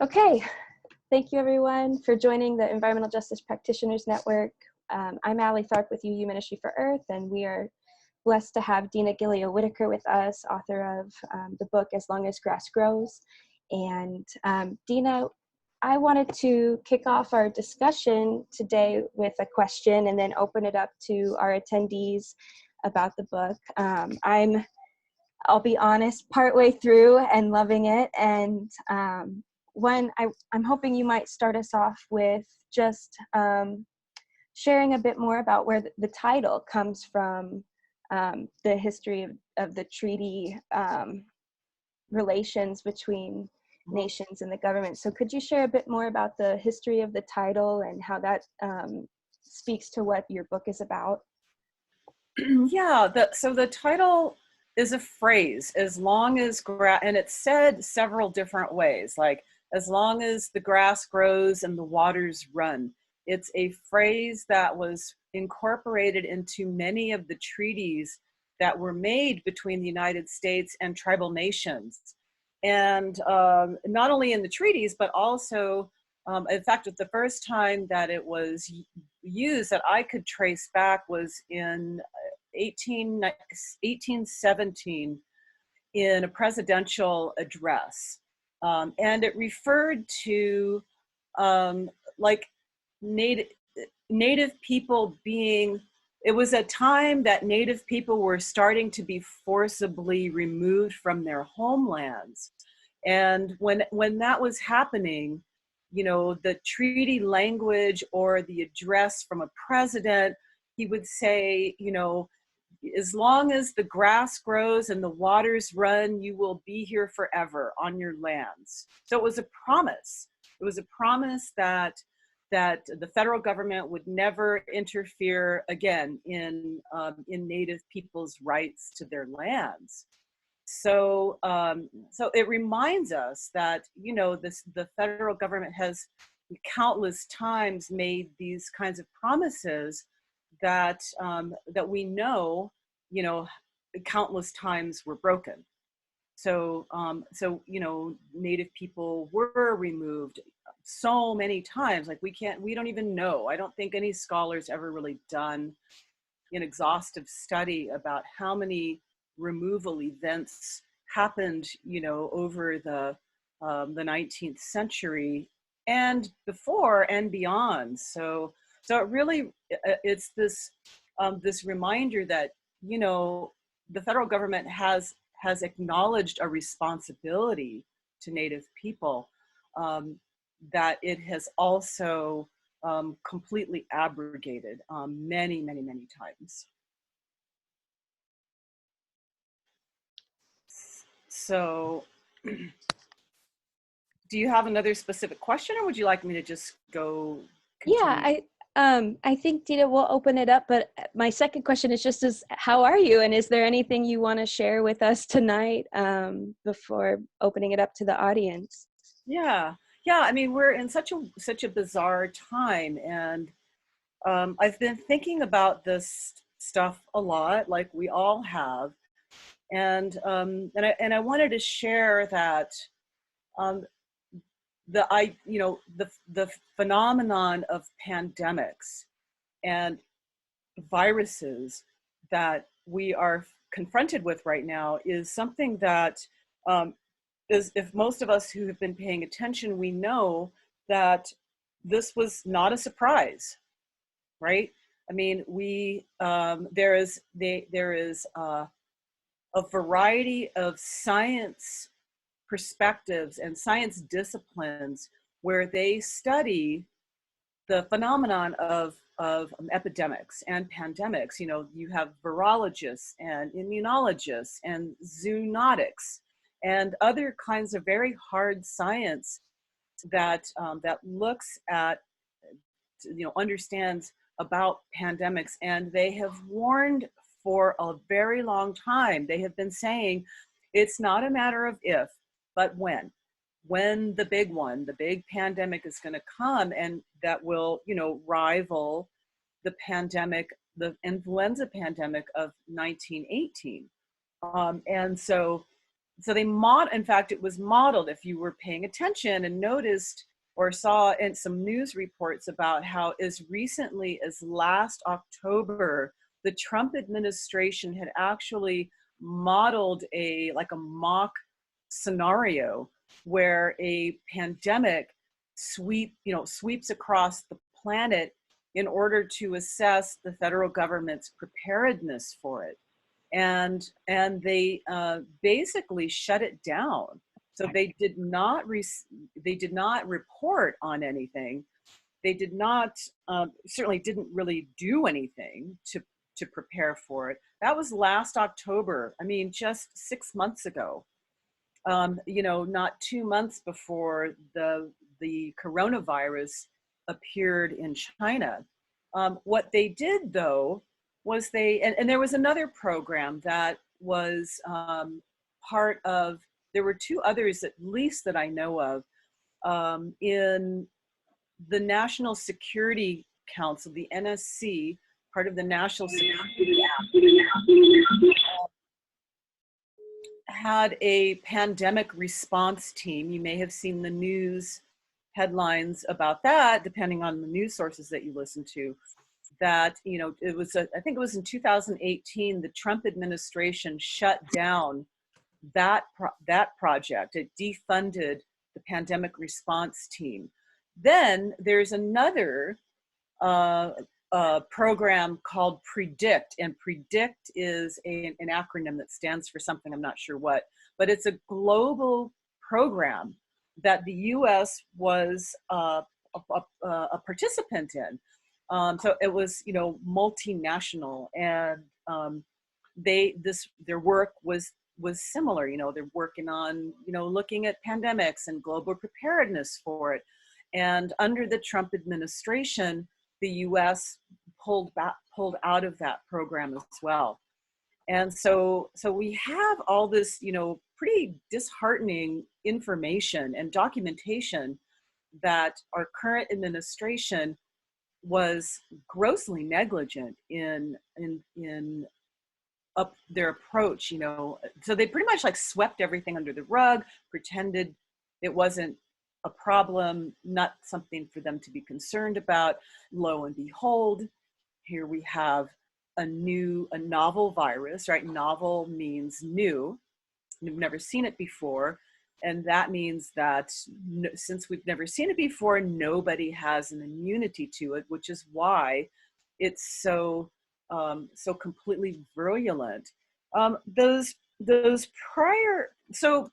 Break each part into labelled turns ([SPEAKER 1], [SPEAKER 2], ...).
[SPEAKER 1] Okay, thank you everyone for joining the Environmental Justice Practitioners Network. I'm Allie Tharp with UU Ministry for Earth, and we are blessed to have Dina Gilio-Whitaker with us, author of the book As Long as Grass Grows. And Dina, I wanted to kick off our discussion today with a question and then open it up to our attendees about the book. I'll be honest, partway through and loving it. And I'm hoping you might start us off with just sharing a bit more about where the title comes from, the history of the treaty relations between nations and the government. So could you share a bit more about the history of the title and how that speaks to what your book is about?
[SPEAKER 2] Yeah, so the title is a phrase, as long as grass, and it's said several different ways, like as long as the grass grows and the waters run. It's a phrase that was incorporated into many of the treaties that were made between the United States and tribal nations. And not only in the treaties, but also, in fact, the first time that it was used that I could trace back was in 1817 in a presidential address. And it referred to like Native people being, it was a time that Native people were starting to be forcibly removed from their homelands. And when that was happening, you know, the treaty language or the address from a president, he would say, you know, as long as the grass grows and the waters run, you will be here forever on your lands. So it was a promise. It was a promise that the federal government would never interfere again in Native people's rights to their lands. So so it reminds us that, you know, the federal government has countless times made these kinds of promises that that we know, you know, countless times were broken. So so, you know, Native people were removed so many times, like we don't even know. I don't think any scholars ever really done an exhaustive study about how many removal events happened, you know, over the 19th century and before and beyond. So it really, it's this this reminder that, you know, the federal government has acknowledged a responsibility to Native people that it has also completely abrogated many, many, many times. So do you have another specific question, or would you like me to just go continue?
[SPEAKER 1] Yeah, I think, Dina, we'll open it up, but my second question is just how are you? And is there anything you want to share with us tonight before opening it up to the audience?
[SPEAKER 2] Yeah, I mean, we're in such a bizarre time, and I've been thinking about this stuff a lot, like we all have, and I wanted to share that the phenomenon of pandemics and viruses that we are confronted with right now is something that if most of us who have been paying attention, we know that this was not a surprise, right? I mean, there is a variety of science perspectives and science disciplines where they study the phenomenon of epidemics and pandemics. You know, you have virologists and immunologists and zoonotics and other kinds of very hard science that that looks at, you know, understands about pandemics, and they have warned for a very long time. They have been saying it's not a matter of if, but when the big pandemic is going to come, and that will, you know, rival the influenza pandemic of 1918. And so so in fact, it was modeled, if you were paying attention and noticed or saw in some news reports about how as recently as last October, the Trump administration had actually modeled like a mock scenario where a pandemic sweeps across the planet in order to assess the federal government's preparedness for it. And they basically shut it down. So they did not report on anything. They did not certainly didn't really do anything to prepare for it. That was last October. I mean, just 6 months ago. Not 2 months before the coronavirus appeared in China. What they did, though, was and there was another program that was part of, there were two others at least that I know of, in the National Security Council, the NSC, part of the National Security had a pandemic response team. You may have seen the news headlines about that, depending on the news sources that you listen to, that, it was, I think it was in 2018, the Trump administration shut down that project. It defunded the pandemic response team. Then there's another program called PREDICT, and PREDICT is an acronym that stands for something, I'm not sure what, but it's a global program that the U.S. was a participant in. So it was, multinational, and their work was similar. They're working on, looking at pandemics and global preparedness for it. And under the Trump administration, the U.S. pulled out of that program as well. And so we have all this, pretty disheartening information and documentation that our current administration was grossly negligent in their approach. So they pretty much like swept everything under the rug, pretended it wasn't a problem, not something for them to be concerned about. Lo and behold, here we have a novel virus, right? Novel means new. We've never seen it before. And that means that since we've never seen it before, nobody has an immunity to it, which is why it's so completely virulent. Those prior, so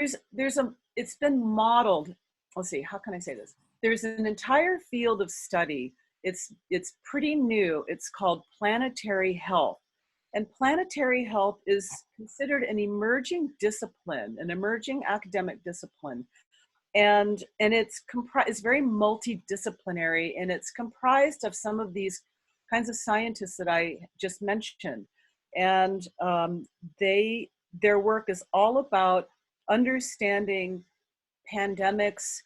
[SPEAKER 2] it's been modeled. Let's see, how can I say this? There's an entire field of study. It's pretty new. It's called Planetary Health. And planetary health is considered an emerging discipline, an emerging academic discipline. And it's very multidisciplinary, and it's comprised of some of these kinds of scientists that I just mentioned. And their work is all about understanding pandemics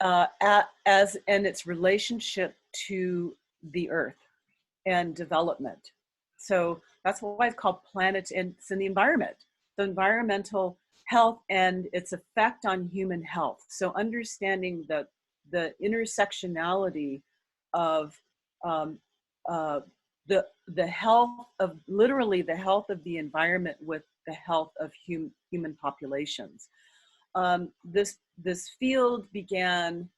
[SPEAKER 2] and its relationship to the earth and development. So that's why it's called planet, and it's in the environment, the environmental health and its effect on human health. So understanding the intersectionality of the health of, literally the health of the environment with the health of human populations. This field began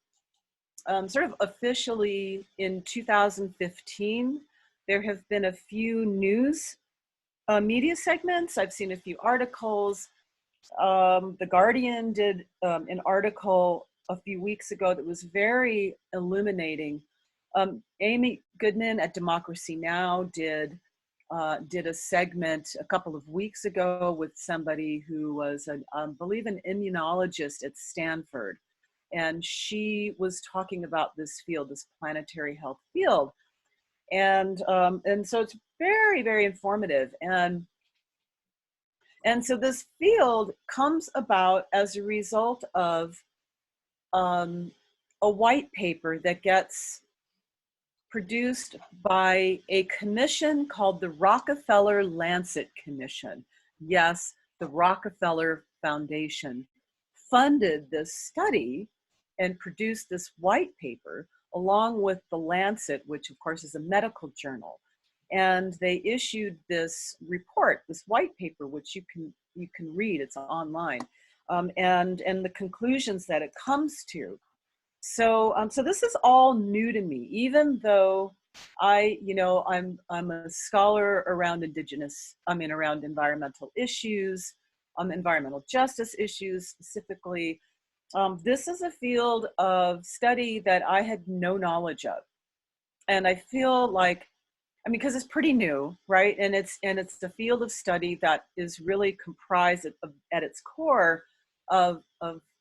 [SPEAKER 2] sort of officially in 2015. There have been a few news media segments. I've seen a few articles. The Guardian did an article a few weeks ago that was very illuminating. Amy Goodman at Democracy Now! did a segment a couple of weeks ago with somebody who was, I believe, an immunologist at Stanford. And she was talking about this field, this planetary health field. And so it's very, very informative. And so this field comes about as a result of a white paper that gets produced by a commission called the Rockefeller Lancet Commission. Yes, the Rockefeller Foundation funded this study and produced this white paper along with the Lancet, which of course is a medical journal. And they issued this report, this white paper, which you can read, it's online, and the conclusions that it comes to. So so this is all new to me, even though I'm a scholar around around environmental issues, environmental justice issues specifically. This is a field of study that I had no knowledge of. And I feel like, I mean, because it's pretty new, right? And it's the field of study that is really comprised at its core of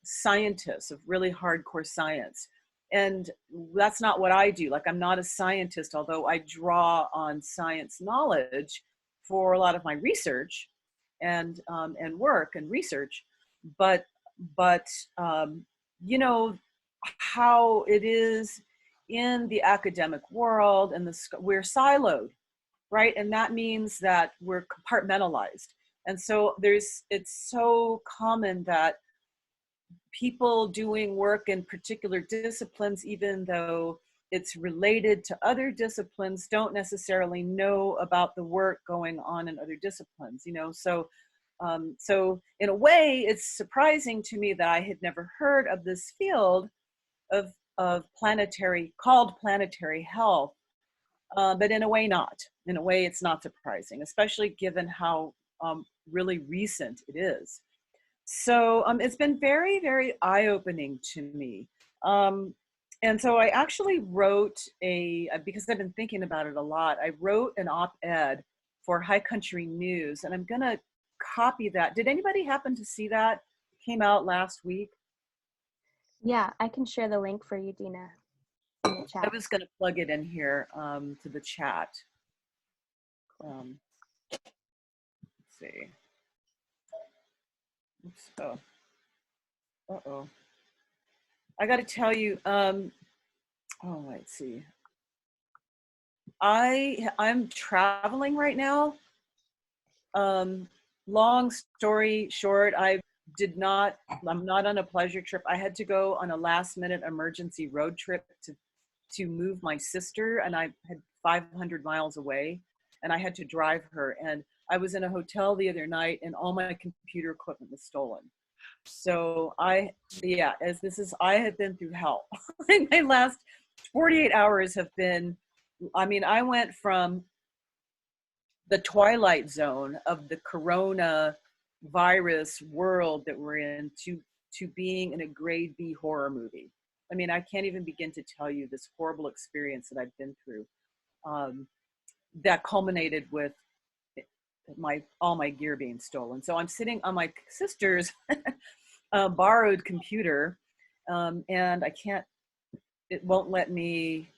[SPEAKER 2] scientists, of really hardcore science. And that's not what I do. Like, I'm not a scientist, although I draw on science knowledge for a lot of my research and work and research. But you know how it is in the academic world, and we're siloed, right? And that means that we're compartmentalized. And so it's so common that people doing work in particular disciplines, even though it's related to other disciplines, don't necessarily know about the work going on in other disciplines, So so in a way, it's surprising to me that I had never heard of this field of called planetary health, but in a way not. In a way, it's not surprising, especially given how really recent it is. So it's been very, very eye-opening to me. And so I actually wrote because I've been thinking about it a lot, I wrote an op-ed for High Country News, and I'm gonna copy that. Did anybody happen to see that? It came out last week.
[SPEAKER 1] Yeah, I can share the link for you, Dina, in the chat.
[SPEAKER 2] I was gonna plug it in here to the chat. Let's see. Oops. Oh. Uh-oh. I got to tell you, let's see. I'm traveling right now. Long story short, I'm not on a pleasure trip. I had to go on a last minute emergency road trip to move my sister, and I had 500 miles away, and I had to drive her. And I was in a hotel the other night, and all my computer equipment was stolen. So I have been through hell. My last 48 hours have been, I went from the twilight zone of the corona virus world that we're in to being in a grade B horror movie. I can't even begin to tell you this horrible experience that I've been through, that culminated with all my gear being stolen. So I'm sitting on my sister's borrowed computer, and it won't let me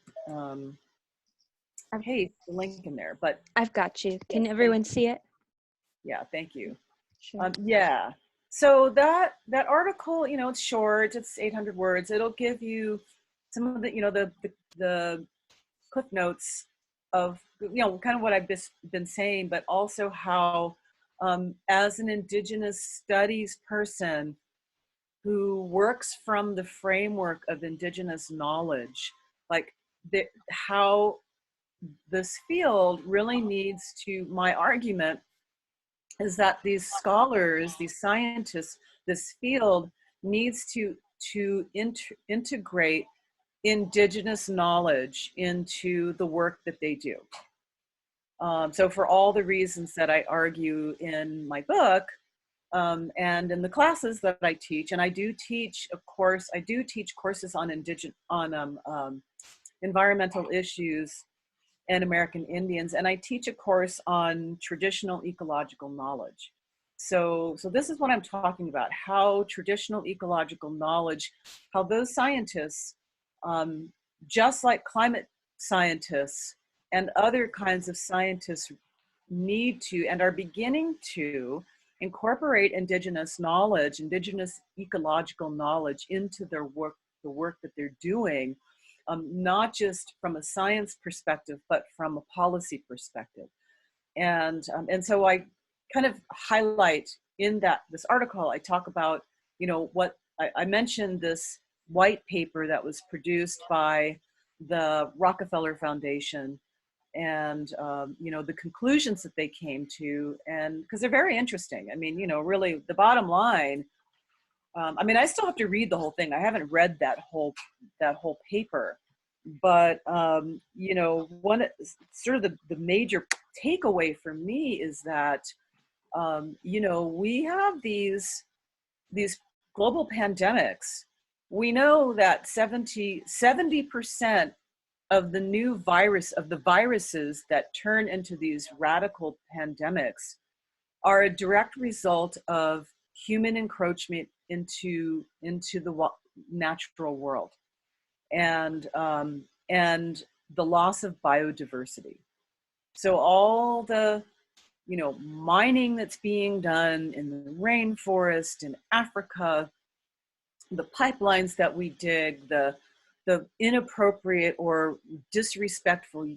[SPEAKER 2] paste the link in there, but
[SPEAKER 1] I've got you. Can everyone see it?
[SPEAKER 2] Yeah, thank you.
[SPEAKER 1] Sure.
[SPEAKER 2] Yeah. So that article, it's short, it's 800 words. It'll give you some of the, the cliff notes of, kind of what I've been saying, but also how, as an Indigenous studies person who works from the framework of Indigenous knowledge, like how this field really needs to, my argument is that these scholars, these scientists, this field needs to integrate Indigenous knowledge into the work that they do. So for all the reasons that I argue in my book, and in the classes that I teach, and I do teach courses on environmental issues and American Indians, and I teach a course on traditional ecological knowledge. So this is what I'm talking about, how traditional ecological knowledge, how those scientists, just like climate scientists and other kinds of scientists, need to and are beginning to incorporate Indigenous knowledge, Indigenous ecological knowledge into their work, the work that they're doing, not just from a science perspective, but from a policy perspective. And so I kind of highlight in this article, I talk about, what I mentioned this white paper that was produced by the Rockefeller Foundation, and the conclusions that they came to, and because they're very interesting. I mean, really the bottom line. I mean, I still have to read the whole thing. I haven't read that whole paper, but one sort of the major takeaway for me is that we have these global pandemics. We know that 70% of the viruses that turn into these radical pandemics are a direct result of human encroachment into the natural world, and the loss of biodiversity. So all the mining that's being done in the rainforest in Africa, the pipelines that we dig, the inappropriate or disrespectful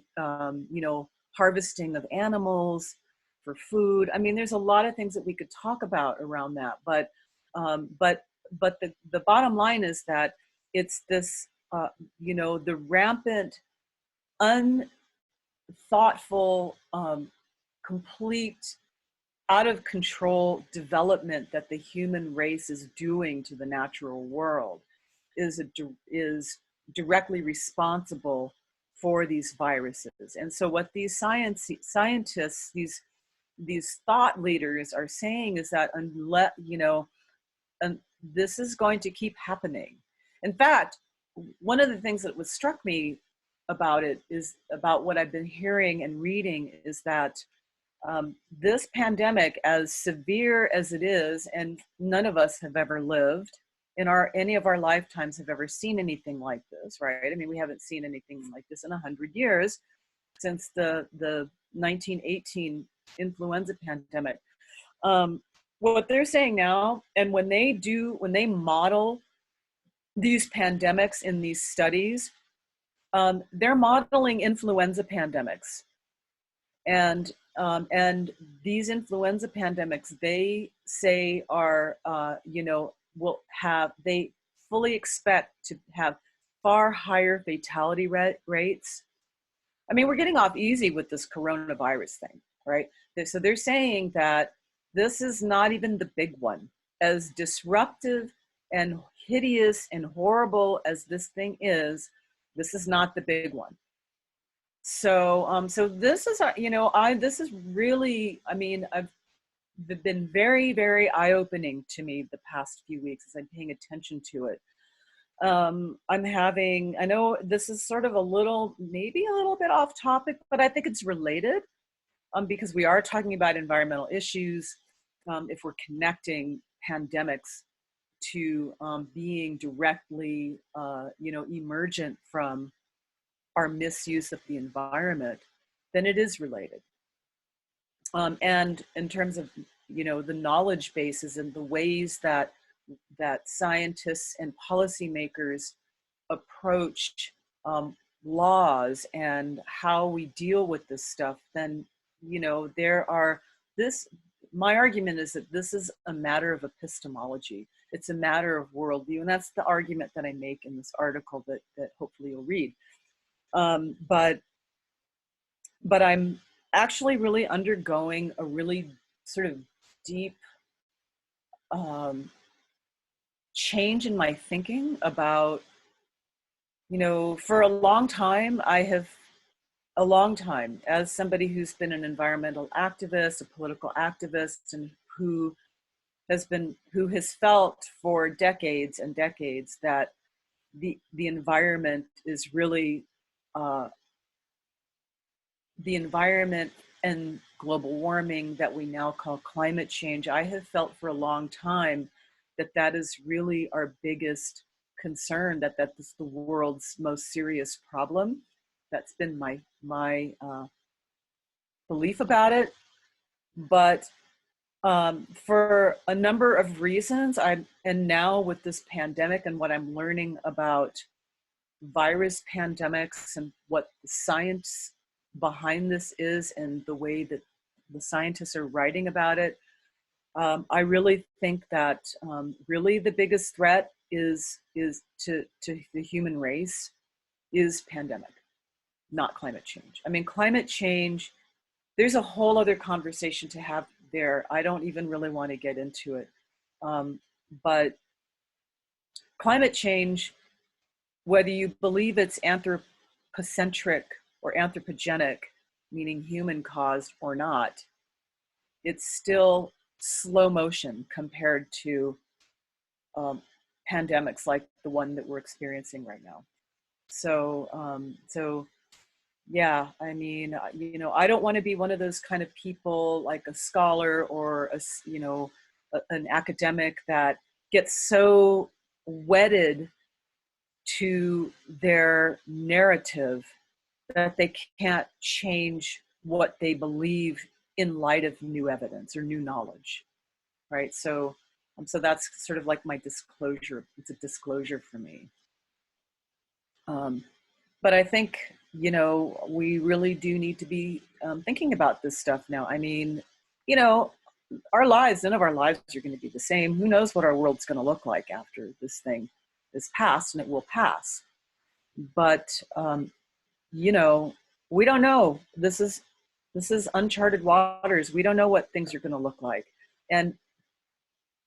[SPEAKER 2] harvesting of animals for food. I mean, there's a lot of things that we could talk about around that, but the bottom line is that it's this the rampant, unthoughtful, complete, out of control development that the human race is doing to the natural world is directly responsible for these viruses. And so what these scientists, these thought leaders are saying is that unless, and this is going to keep happening. In fact, one of the things that struck me about it is about what I've been hearing and reading is that this pandemic, as severe as it is, and none of us have ever lived in any of our lifetimes have ever seen anything like this, right? I mean, we haven't seen anything like this in 100 years since the 1918 influenza pandemic. What they're saying now, and when they model these pandemics in these studies, they're modeling influenza pandemics. And these influenza pandemics, they say are, they fully expect to have far higher fatality rates. I mean, we're getting off easy with this coronavirus thing, right? So they're saying that this is not even the big one. As disruptive and hideous and horrible as this thing is, this is not the big one. So, so this is, this is really, I mean, I've been very, very eye-opening to me the past few weeks as I'm paying attention to it. I know this is sort of maybe a little bit off topic, but I think it's related, because we are talking about environmental issues. If we're connecting pandemics to being directly, emergent from our misuse of the environment, then it is related. And in terms of, the knowledge bases and the ways that scientists and policymakers approach laws and how we deal with this stuff, then, my argument is that this is a matter of epistemology. It's a matter of worldview. And that's the argument that I make in this article that hopefully you'll read. But I'm actually really undergoing a really sort of deep change in my thinking about, for a long time, as somebody who's been an environmental activist, a political activist, and who has felt for decades and decades that the environment is really the environment and global warming that we now call climate change. I have felt for a long time that is really our biggest concern, that is the world's most serious problem. That's been my belief about it. But for a number of reasons, and now with this pandemic and what I'm learning about virus pandemics and what the science behind this is and the way that the scientists are writing about it, I really think that really the biggest threat is to the human race is pandemic, not climate change. I mean, climate change, there's a whole other conversation to have there. I don't even really want to get into it. But climate change, whether you believe it's anthropocentric or anthropogenic, meaning human caused or not, it's still slow motion compared to pandemics like the one that we're experiencing right now. So yeah, I mean, I don't want to be one of those kind of people, like a scholar or an academic that gets so wedded to their narrative that they can't change what they believe in light of new evidence or new knowledge, right? So that's sort of like my disclosure. It's a disclosure for me. But I think, we really do need to be thinking about this stuff now. I mean, our lives, none of our lives are going to be the same. Who knows what our world's going to look like after this thing is passed, and it will pass. But, we don't know. This is uncharted waters. We don't know what things are going to look like. And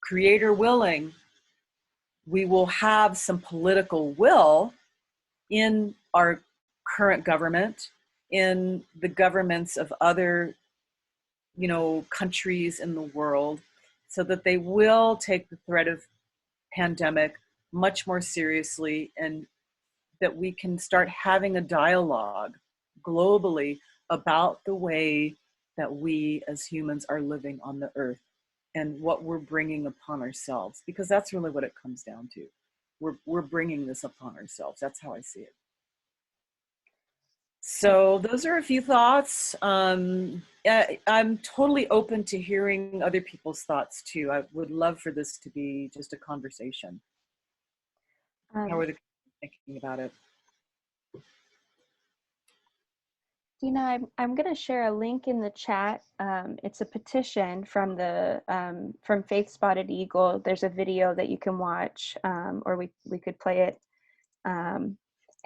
[SPEAKER 2] creator willing, we will have some political will in our current government, in the governments of other, countries in the world, so that they will take the threat of pandemic much more seriously, and that we can start having a dialogue globally about the way that we as humans are living on the earth and what we're bringing upon ourselves, because that's really what it comes down to. We're bringing this upon ourselves. That's how I see it. So those are a few thoughts. I'm totally open to hearing other people's thoughts too. I would love for this to be just a conversation. How are they thinking about it?
[SPEAKER 1] Dina, I'm going to share a link in the chat. It's a petition from from Faith Spotted Eagle. There's a video that you can watch, or we could play it.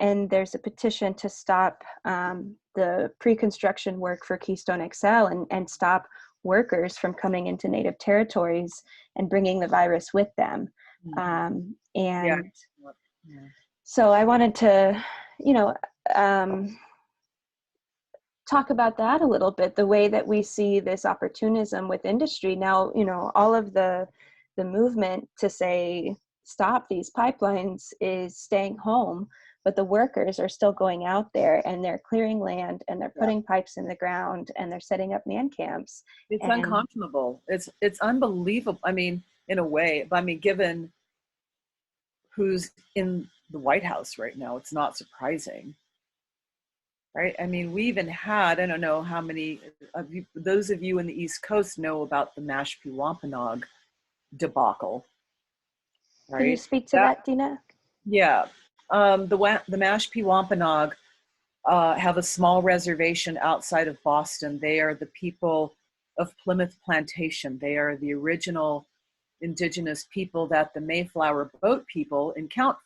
[SPEAKER 1] And there's a petition to stop the pre-construction work for Keystone XL and stop workers from coming into Native territories and bringing the virus with them. So I wanted to, talk about that a little bit, the way that we see this opportunism with industry. Now, all of the movement to say, stop these pipelines is staying home, but the workers are still going out there and they're clearing land and they're putting pipes in the ground and they're setting up man camps.
[SPEAKER 2] It's unconscionable. It's unbelievable. I mean, in a way, given who's in the White House right now, it's not surprising. Right? I mean, we even had, I don't know how many of you, those of you in the East Coast know about the Mashpee Wampanoag debacle. Right?
[SPEAKER 1] Can you speak to that, Dina?
[SPEAKER 2] Yeah. The Mashpee Wampanoag have a small reservation outside of Boston. They are the people of Plymouth Plantation. They are the original indigenous people that the Mayflower boat people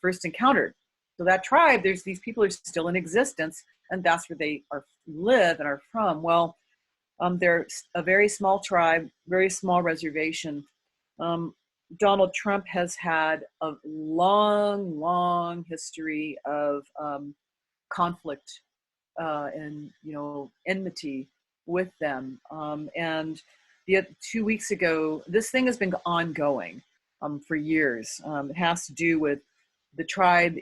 [SPEAKER 2] first encountered. So that tribe, these people are still in existence, and that's where they live and are from. Well, they're a very small tribe, very small reservation. Donald Trump has had a long history of conflict and enmity with them. And 2 weeks ago, this thing has been ongoing for years. It has to do with the tribe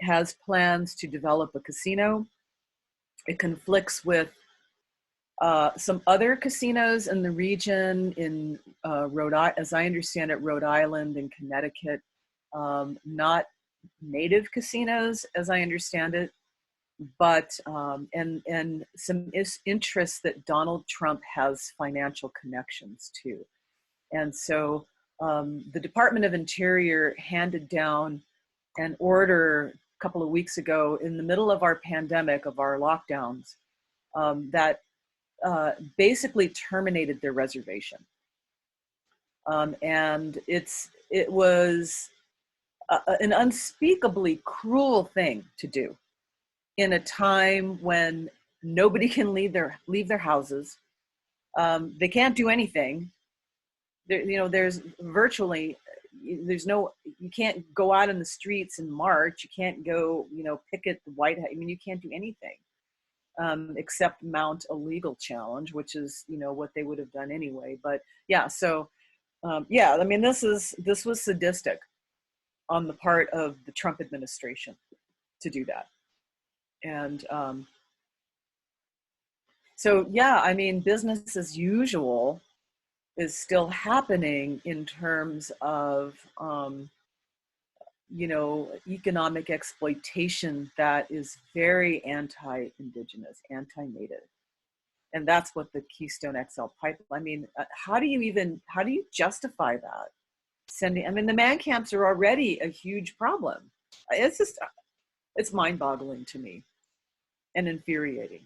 [SPEAKER 2] has plans to develop a casino. It conflicts with some other casinos in the region in as I understand it, Rhode Island and Connecticut, not native casinos, as I understand it, but and some interests that Donald Trump has financial connections to. And so the Department of Interior handed down an order a couple of weeks ago in the middle of our pandemic, of our lockdowns, that basically terminated their reservation. And it was an unspeakably cruel thing to do in a time when nobody can leave their houses. They can't do anything. There's virtually, you can't go out in the streets and march. You can't go, picket the White House. I mean, you can't do anything except mount a legal challenge, which is, what they would have done anyway. But yeah, so I mean, this was sadistic on the part of the Trump administration to do that. And so, yeah, I mean, business as usual is still happening in terms of, economic exploitation that is very anti-Indigenous, anti-Native. And that's what the Keystone XL pipeline, I mean, how do you justify that? The man camps are already a huge problem. It's mind-boggling to me and infuriating.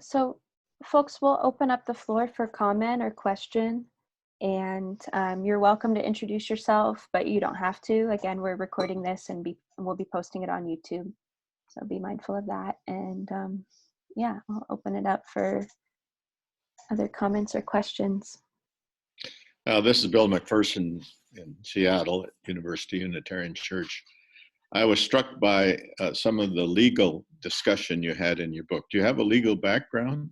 [SPEAKER 1] So folks, we'll open up the floor for comment or question, and you're welcome to introduce yourself, but you don't have to. Again, we're recording this and we'll be posting it on YouTube, so be mindful of that. And yeah, I'll open it up for other comments or questions.
[SPEAKER 3] This is Bill McPherson in Seattle at University Unitarian Church. I was struck by some of the legal discussion you had in your book. Do you have a legal background?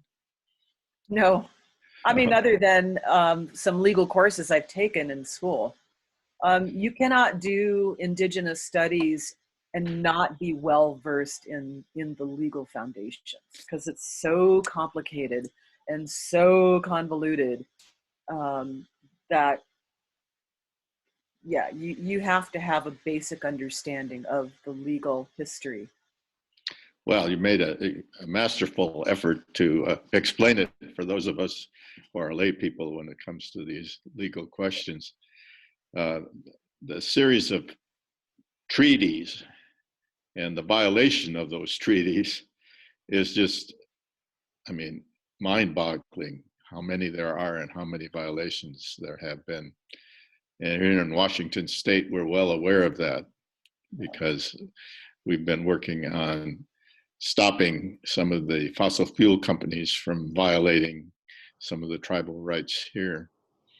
[SPEAKER 2] No. I mean, other than some legal courses I've taken in school. You cannot do Indigenous studies and not be well-versed in the legal foundations, because it's so complicated and so convoluted that, yeah, you have to have a basic understanding of the legal history.
[SPEAKER 3] Well, you made a masterful effort to explain it for those of us who are lay people when it comes to these legal questions. The series of treaties and the violation of those treaties is just, I mean, mind-boggling how many there are and how many violations there have been. And here in Washington State, we're well aware of that because we've been working on stopping some of the fossil fuel companies from violating some of the tribal rights here.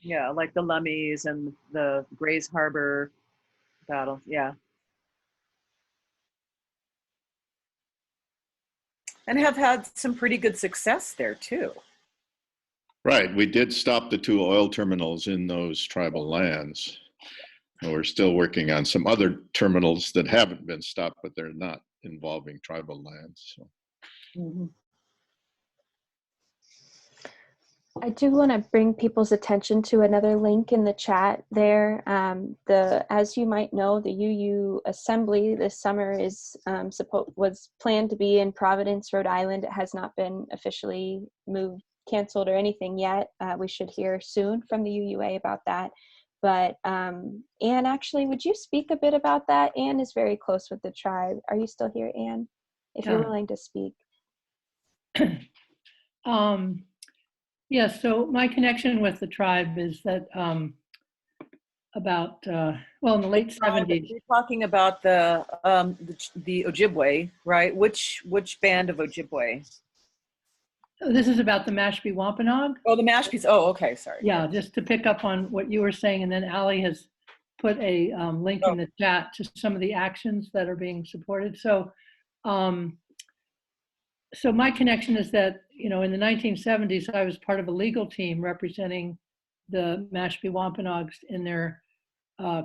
[SPEAKER 2] Yeah, like the Lummies and the Grays Harbor battle, yeah. And have had some pretty good success there too.
[SPEAKER 3] Right, we did stop the 2 oil terminals in those tribal lands. And we're still working on some other terminals that haven't been stopped, but they're not involving tribal lands. So.
[SPEAKER 2] Mm-hmm.
[SPEAKER 1] I do want to bring people's attention to another link in the chat there. As you might know, the UU Assembly this summer was planned to be in Providence, Rhode Island. It has not been officially moved, canceled, or anything yet. We should hear soon from the UUA about that. But Anne, actually, would you speak a bit about that? Anne is very close with the tribe. Are you still here, Anne? If you're willing to speak.
[SPEAKER 4] Yeah, so my connection with the tribe is that in the late 70s.
[SPEAKER 2] You're talking about the Ojibwe, right? Which band of Ojibwe?
[SPEAKER 4] This is about the Mashpee Wampanoag.
[SPEAKER 2] Oh, the Mashpees. Oh, okay, sorry.
[SPEAKER 4] Yeah, just to pick up on what you were saying, and then Allie has put a link in the chat to some of the actions that are being supported. So, so my connection is that, in the 1970s, I was part of a legal team representing the Mashpee Wampanoags in their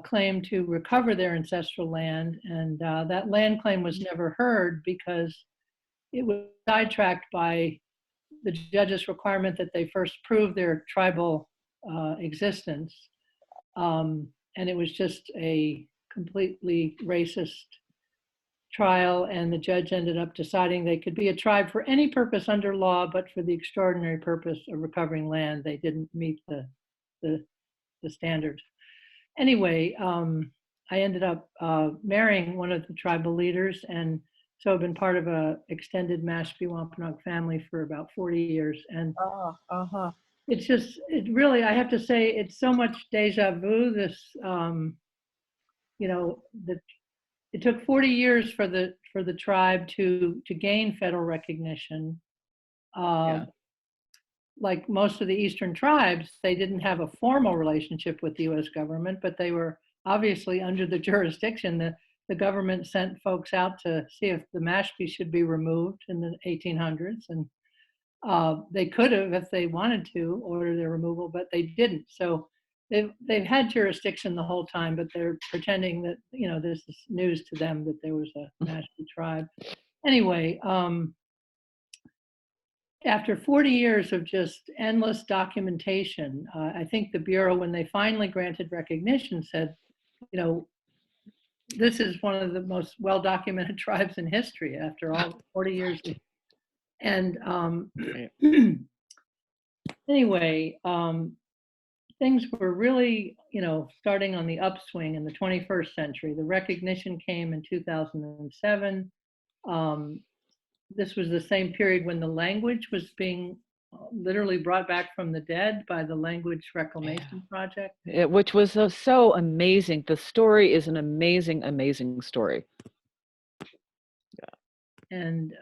[SPEAKER 4] claim to recover their ancestral land. And that land claim was never heard because it was sidetracked by the judge's requirement that they first prove their tribal existence. And it was just a completely racist trial, and the judge ended up deciding they could be a tribe for any purpose under law, but for the extraordinary purpose of recovering land, they didn't meet the standards. Anyway, I ended up marrying one of the tribal leaders and So I've been part of a extended Mashpee Wampanoag family for about 40 years. And it's just, it really, I have to say, it's so much deja vu. This, you know, it took 40 years for the tribe to gain federal recognition. Like most of the Eastern tribes, they didn't have a formal relationship with the U.S. government, but they were obviously under the jurisdiction. The government sent folks out to see if the Mashpee should be removed in the 1800s, and they could have, if they wanted to, order their removal, but they didn't. So they've had jurisdiction the whole time, but they're pretending that, you know, this is news to them that there was a Mashpee tribe. Anyway, after 40 years of just endless documentation, I think the Bureau, when they finally granted recognition, said, you know, this is one of the most well-documented tribes in history after all 40 years. And anyway, things were really, you know, starting on the upswing in the 21st century. The recognition came in 2007. This was the same period when the language was being literally brought back from the dead by the Language Reclamation Project.
[SPEAKER 5] Which was so amazing. The story is an amazing, amazing story. Yeah.
[SPEAKER 4] And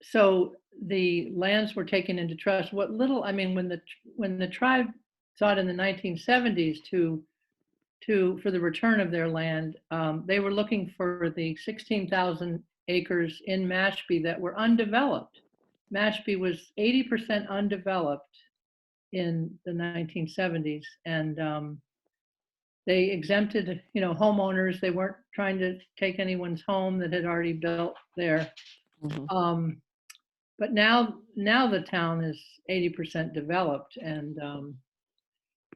[SPEAKER 4] so the lands were taken into trust. What little, I mean, when the tribe sought in the 1970s for the return of their land, they were looking for the 16,000 acres in Mashpee that were undeveloped. Mashpee was 80% undeveloped in the 1970s, and they exempted, you know, homeowners. They weren't trying to take anyone's home that had already built there. Mm-hmm. But now the town is 80% developed, and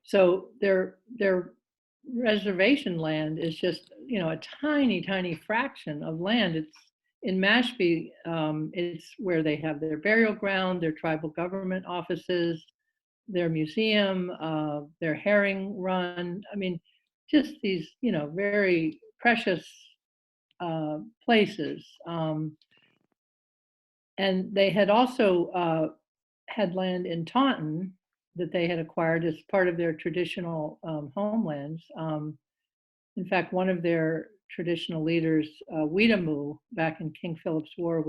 [SPEAKER 4] so their reservation land is just, you know, a tiny, tiny fraction of land. It's in Mashpee. It's where they have their burial ground, their tribal government offices, their museum, their herring run. I mean, just these, you know, very precious places. And they had also had land in Taunton that they had acquired as part of their traditional homelands. In fact, one of their traditional leaders, Weetamoo, back in King Philip's War,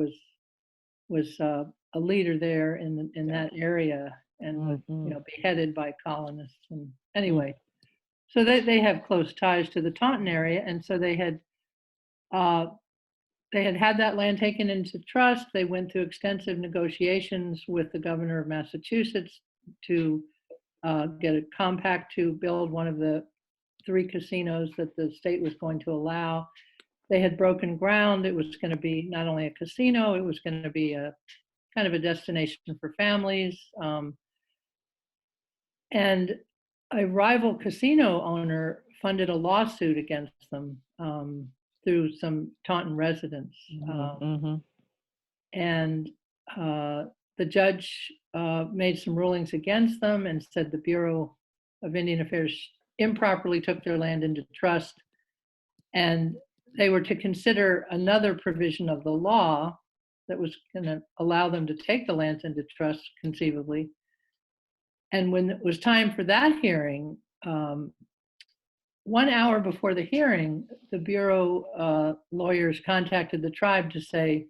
[SPEAKER 4] was a leader there in that area, and was, you know, beheaded by colonists. And anyway, so they have close ties to the Taunton area, and so they had that land taken into trust. They went through extensive negotiations with the governor of Massachusetts to get a compact to build one of the 3 casinos that the state was going to allow. They had broken ground. It was going to be not only a casino, it was going to be a kind of a destination for families. And a rival casino owner funded a lawsuit against them through some Taunton residents. And the judge made some rulings against them and said the Bureau of Indian Affairs improperly took their land into trust, and they were to consider another provision of the law that was going to allow them to take the land into trust, conceivably. And when it was time for that hearing, 1 hour before the hearing, the Bureau lawyers contacted the tribe to say,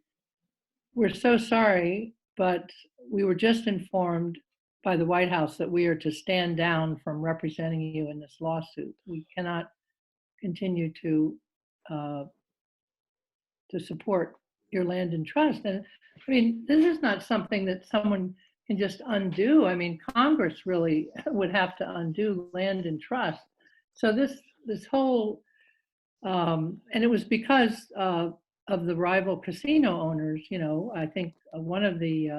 [SPEAKER 4] "We're so sorry, but we were just informed by the White House that we are to stand down from representing you in this lawsuit. We cannot continue to support your land in trust." And I mean, this is not something that someone can just undo. I mean, Congress really would have to undo land in trust. So this whole, and it was because of the rival casino owners. You know, I think one of the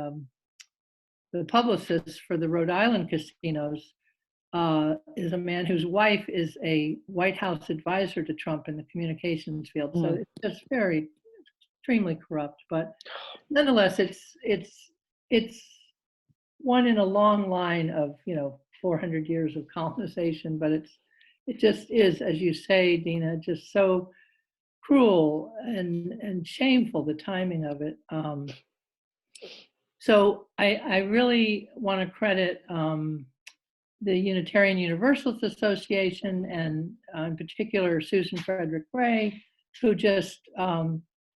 [SPEAKER 4] publicists for the Rhode Island casinos is a man whose wife is a White House advisor to Trump in the communications field. So it's just very extremely corrupt. But nonetheless, it's one in a long line of, you know, 400 years of colonization. But it just is, as you say, Dina, just so cruel and shameful, the timing of it. So I really want to credit the Unitarian Universalist Association, and in particular Susan Frederick Gray, who just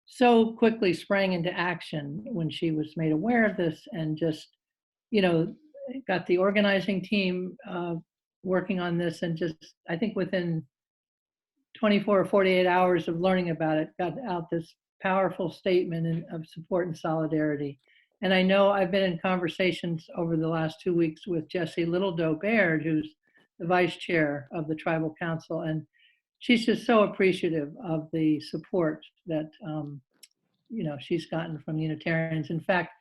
[SPEAKER 4] so quickly sprang into action when she was made aware of this, and just, you know, got the organizing team working on this, and just, I think within 24 or 48 hours of learning about it, got out this powerful statement of support and solidarity. And I know I've been in conversations over the last 2 weeks with Jessie Littledoe-Baird, who's the vice chair of the Tribal Council, and she's just so appreciative of the support that she's gotten from Unitarians. In fact,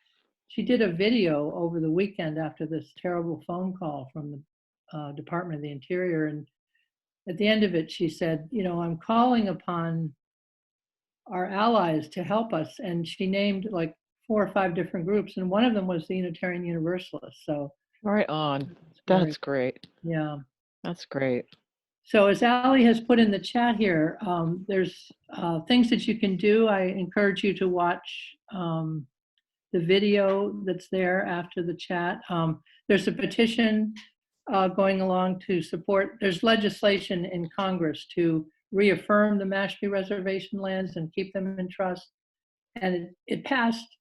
[SPEAKER 4] she did a video over the weekend after this terrible phone call from the Department of the Interior, and at the end of it, she said, I'm calling upon our allies to help us, and she named like 4 or 5 different groups, and one of them was the Unitarian Universalists. So
[SPEAKER 5] Right on. That's great.
[SPEAKER 4] Yeah.
[SPEAKER 5] That's great.
[SPEAKER 4] So as Ali has put in the chat here, there's things that you can do. I encourage you to watch the video that's there after the chat. There's a petition going along to support, there's legislation in Congress to reaffirm the Mashpee Reservation lands and keep them in trust. And it passed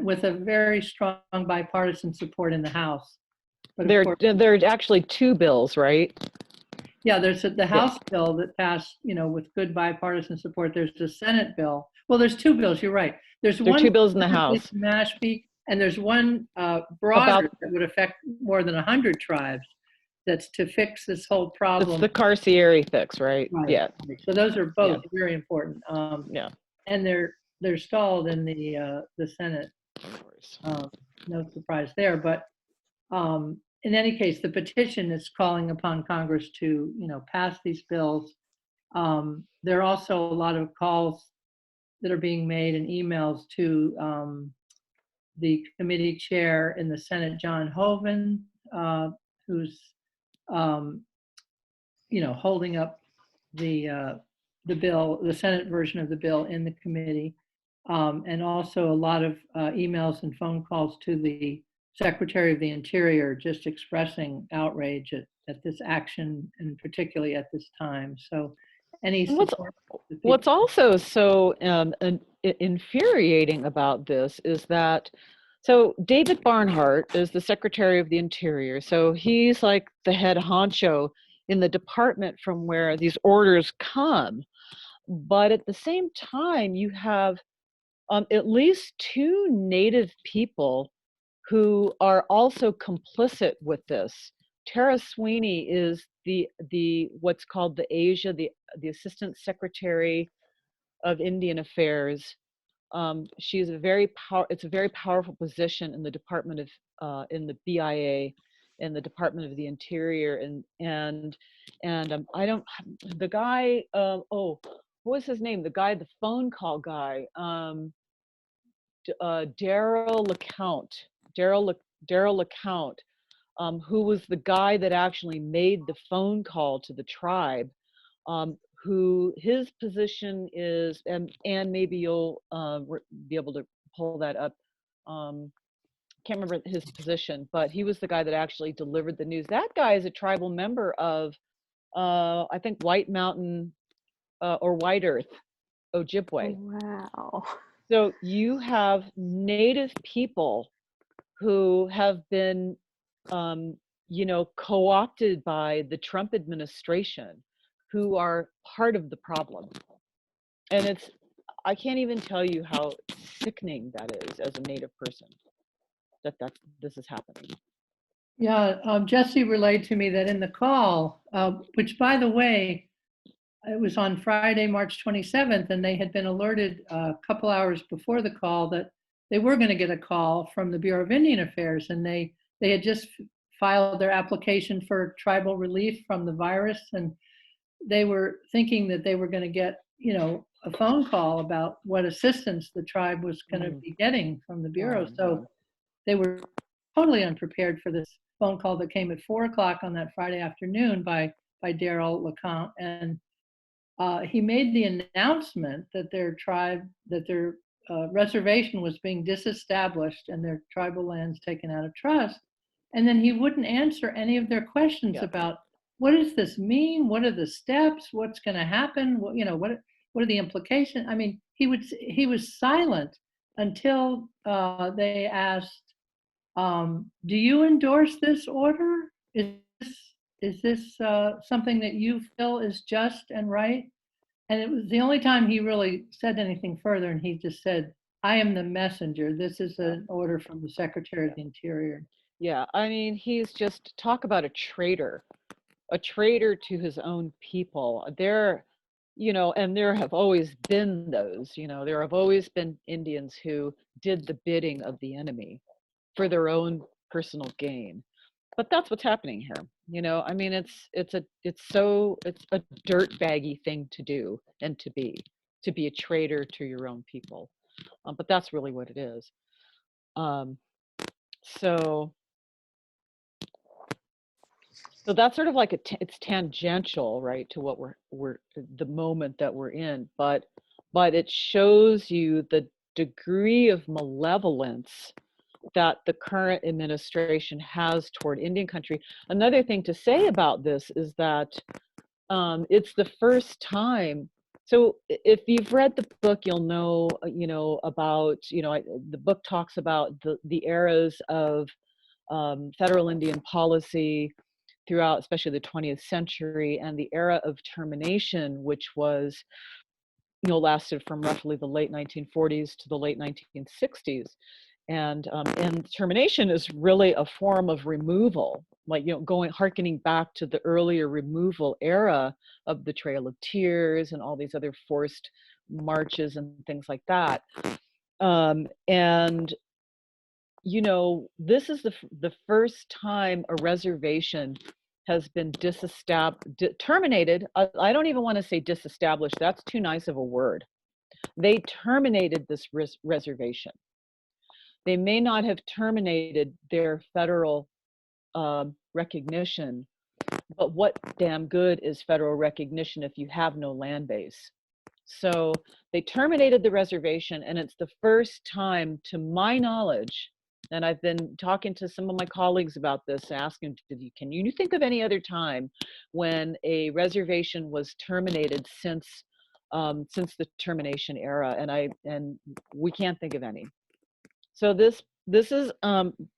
[SPEAKER 4] with a very strong bipartisan support in the House. But
[SPEAKER 5] there are actually 2 bills, right?
[SPEAKER 4] Yeah, there's the House bill that passed, with good bipartisan support. There's the Senate bill. Well, there's 2 bills, you're right. There are
[SPEAKER 5] 2 bills in the House.
[SPEAKER 4] Mashpee, and there's one broader that would affect more than 100 tribes. That's to fix this whole problem.
[SPEAKER 5] It's the Carcieri fix, right? Yeah.
[SPEAKER 4] So those are both very important.
[SPEAKER 5] Yeah.
[SPEAKER 4] And they're stalled in the Senate.
[SPEAKER 5] Of course.
[SPEAKER 4] No surprise there. But in any case, the petition is calling upon Congress to, pass these bills. There are also a lot of calls that are being made and emails to the committee chair in the Senate, John Hoeven, who's holding up the bill, the Senate version of the bill in the committee, and also a lot of emails and phone calls to the Secretary of the Interior, just expressing outrage at this action, and particularly at this time. So,
[SPEAKER 5] what's also so infuriating about this is that, so David Barnhart is the Secretary of the Interior. So he's like the head honcho in the department from where these orders come. But at the same time, you have at least 2 Native people who are also complicit with this. Tara Sweeney is the what's called the Asia, the Assistant Secretary of Indian Affairs. She's it's a very powerful position in the Department of in the BIA, in the Department of the Interior, and I don't, the guy, what was his name? The guy, the phone call guy, Daryl LeCount, who was the guy that actually made the phone call to the tribe, who his position is, and maybe you'll be able to pull that up. Can't remember his position, but he was the guy that actually delivered the news. That guy is a tribal member of, I think, White Mountain or White Earth, Ojibwe.
[SPEAKER 1] Wow.
[SPEAKER 5] So you have Native people who have been, co-opted by the Trump administration, who are part of the problem. And I can't even tell you how sickening that is as a Native person, that this is happening.
[SPEAKER 4] Yeah, Jesse relayed to me that in the call, which by the way, it was on Friday, March 27th, and they had been alerted a couple hours before the call that they were going to get a call from the Bureau of Indian Affairs, and they had just filed their application for tribal relief from the virus, and they were thinking that they were going to get, a phone call about what assistance the tribe was going to be getting from the Bureau. So they were totally unprepared for this phone call that came at 4 o'clock on that Friday afternoon by Daryl LeCount. And he made the announcement that their reservation was being disestablished and their tribal lands taken out of trust. And then he wouldn't answer any of their questions about what does this mean? What are the steps? What's going to happen? What are the implications? I mean, he was silent until they asked, do you endorse this order? Is this something that you feel is just and right? And it was the only time he really said anything further, and he just said, I am the messenger. This is an order from the Secretary of the Interior.
[SPEAKER 5] Yeah, I mean, he's just, talk about a traitor to his own people. There, and there have always been those, there have always been Indians who did the bidding of the enemy for their own personal gain. But that's what's happening here. I mean, it's a dirtbaggy thing to do and to be a traitor to your own people. But that's really what it is. So that's sort of like it's tangential, right, to what we're the moment that we're in, but it shows you the degree of malevolence that the current administration has toward Indian country. Another thing to say about this is that it's the first time. So if you've read the book, you'll know, about, the book talks about the eras of federal Indian policy throughout, especially the 20th century, and the era of termination, which was, lasted from roughly the late 1940s to the late 1960s. And termination is really a form of removal, like, harkening back to the earlier removal era of the Trail of Tears and all these other forced marches and things like that. And this is the first time a reservation has been terminated. I don't even want to say disestablished. That's too nice of a word. They terminated this reservation. They may not have terminated their federal recognition, but what damn good is federal recognition if you have no land base? So they terminated the reservation, and it's the first time, to my knowledge, and I've been talking to some of my colleagues about this, asking, can you think of any other time when a reservation was terminated since the termination era? And we can't think of any. So this is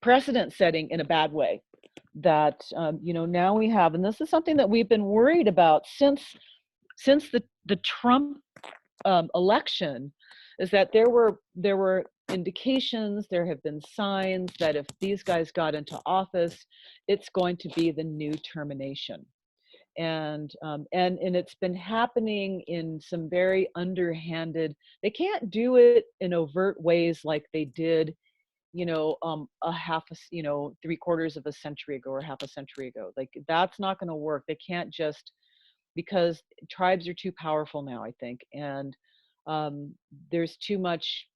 [SPEAKER 5] precedent setting in a bad way that now we have, and this is something that we've been worried about since the Trump election, is that there were indications, there have been signs that if these guys got into office, it's going to be the new termination. And it's been happening in some very underhanded. They can't do it in overt ways like they did, three-quarters of a century ago or half a century ago. Like, that's not going to work. They can't just, because tribes are too powerful now, I think, and there's too much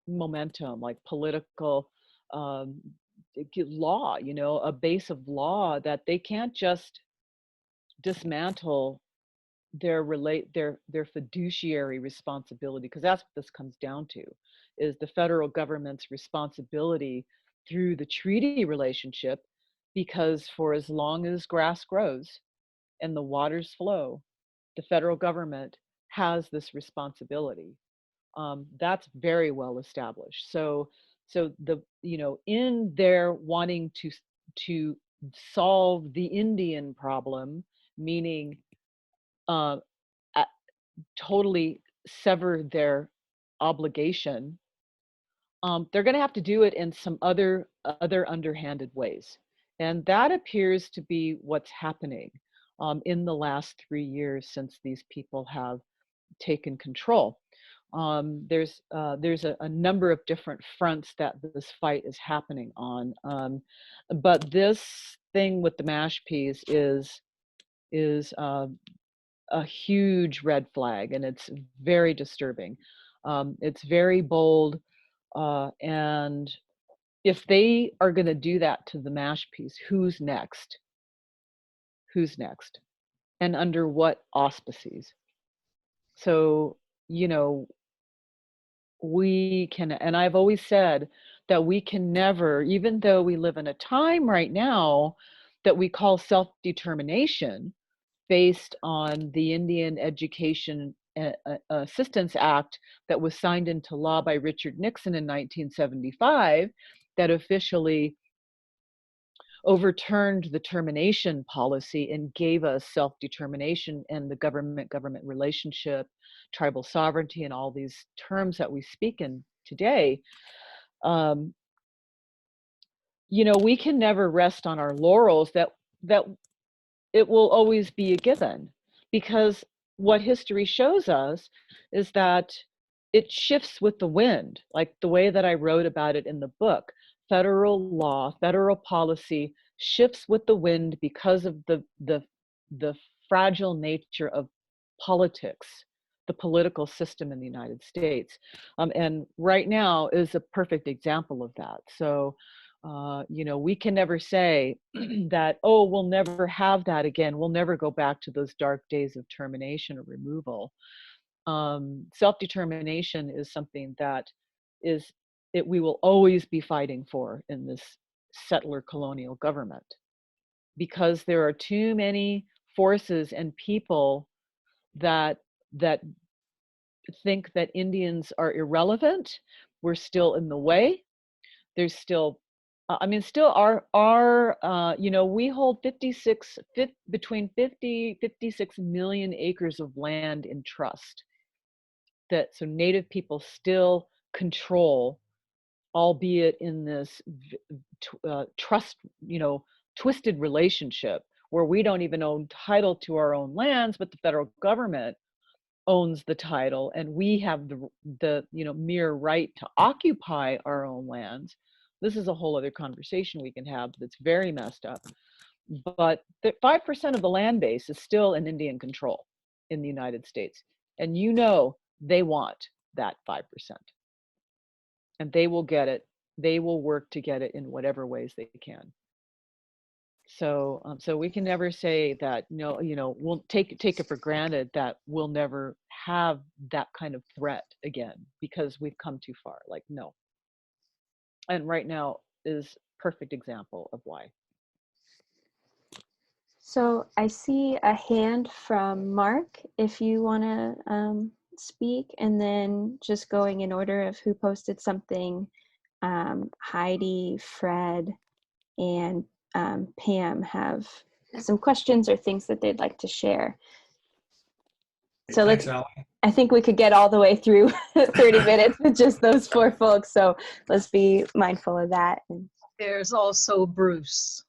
[SPEAKER 5] momentum, like political law, a base of law that they can't just dismantle their fiduciary responsibility, because that's what this comes down to, is the federal government's responsibility through the treaty relationship, because for as long as grass grows and the waters flow, the federal government has this responsibility. That's very well established. So in their wanting to solve the Indian problem, meaning totally sever their obligation, they're going to have to do it in some other underhanded ways, and that appears to be what's happening in the last 3 years since these people have taken control. There's a number of different fronts that this fight is happening on, but this thing with the mash peas is a huge red flag, and it's very disturbing. It's very bold, and if they are going to do that to the mash peas, who's next? Who's next? And under what auspices? So, you know, we can, and I've always said that we can never, even though we live in a time right now that we call self-determination based on the Indian Education Assistance Act that was signed into law by Richard Nixon in 1975, that officially overturned the termination policy and gave us self-determination and the government relationship, tribal sovereignty, and all these terms that we speak in today. You know, we can never rest on our laurels that it will always be a given, because what history shows us is that it shifts with the wind, like the way that I wrote about it in the book. Federal law, federal policy shifts with the wind because of the fragile nature of politics, the political system in the United States. And right now is a perfect example of that. So, you know, we can never say that, oh, we'll never have that again. We'll never go back to those dark days of termination or removal. Self-determination is something that we will always be fighting for in this settler colonial government, because there are too many forces and people that think that Indians are irrelevant. We're still in the way. There's still, I mean, still you know, we hold between 56 million acres of land in trust, that so Native people still control, albeit in this trust, you know, twisted relationship where we don't even own title to our own lands, but the federal government owns the title, and we have the you know, mere right to occupy our own lands. This is a whole other conversation we can have that's very messed up. But 5% of the land base is still in Indian control in the United States. And you know, they want that 5%. And they will get it. They will work to get it in whatever ways they can. So, so we can never say that, no, you know, we'll take it for granted that we'll never have that kind of threat again because we've come too far. Like, no. And right now is perfect example of why.
[SPEAKER 1] So I see a hand from Mark, if you want to speak, and then just going in order of who posted something, Heidi, Fred, and Pam have some questions or things that they'd like to share. So
[SPEAKER 6] Thanks, Allie.
[SPEAKER 1] I think we could get all the way through 30 minutes with just those four folks. So let's be mindful of that.
[SPEAKER 7] There's also Bruce.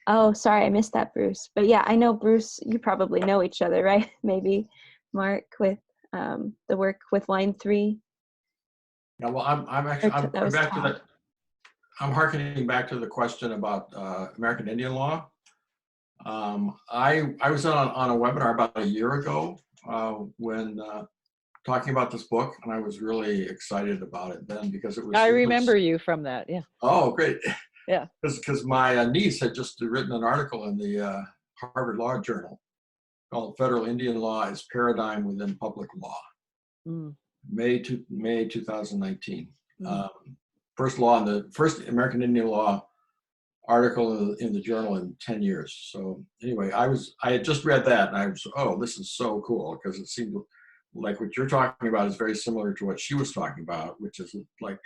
[SPEAKER 1] Oh, sorry, I missed that, Bruce. But yeah, I know Bruce, you probably know each other, right? Maybe Mark with the work with Line 3.
[SPEAKER 6] Yeah, well, I'm harkening back to the question about American Indian law. I was on a webinar about a year ago when talking about this book, and I was really excited about it then because it was.
[SPEAKER 5] I remember you from that, yeah.
[SPEAKER 6] Oh, great.
[SPEAKER 5] Yeah.
[SPEAKER 6] Because my niece had just written an article in the Harvard Law Journal called "Federal Indian Law as Paradigm Within Public Law," May 2019. First American Indian law article in the journal in 10 years. So anyway, I had just read that, and I was, oh, this is so cool, because it seemed like what you're talking about is very similar to what she was talking about, which is like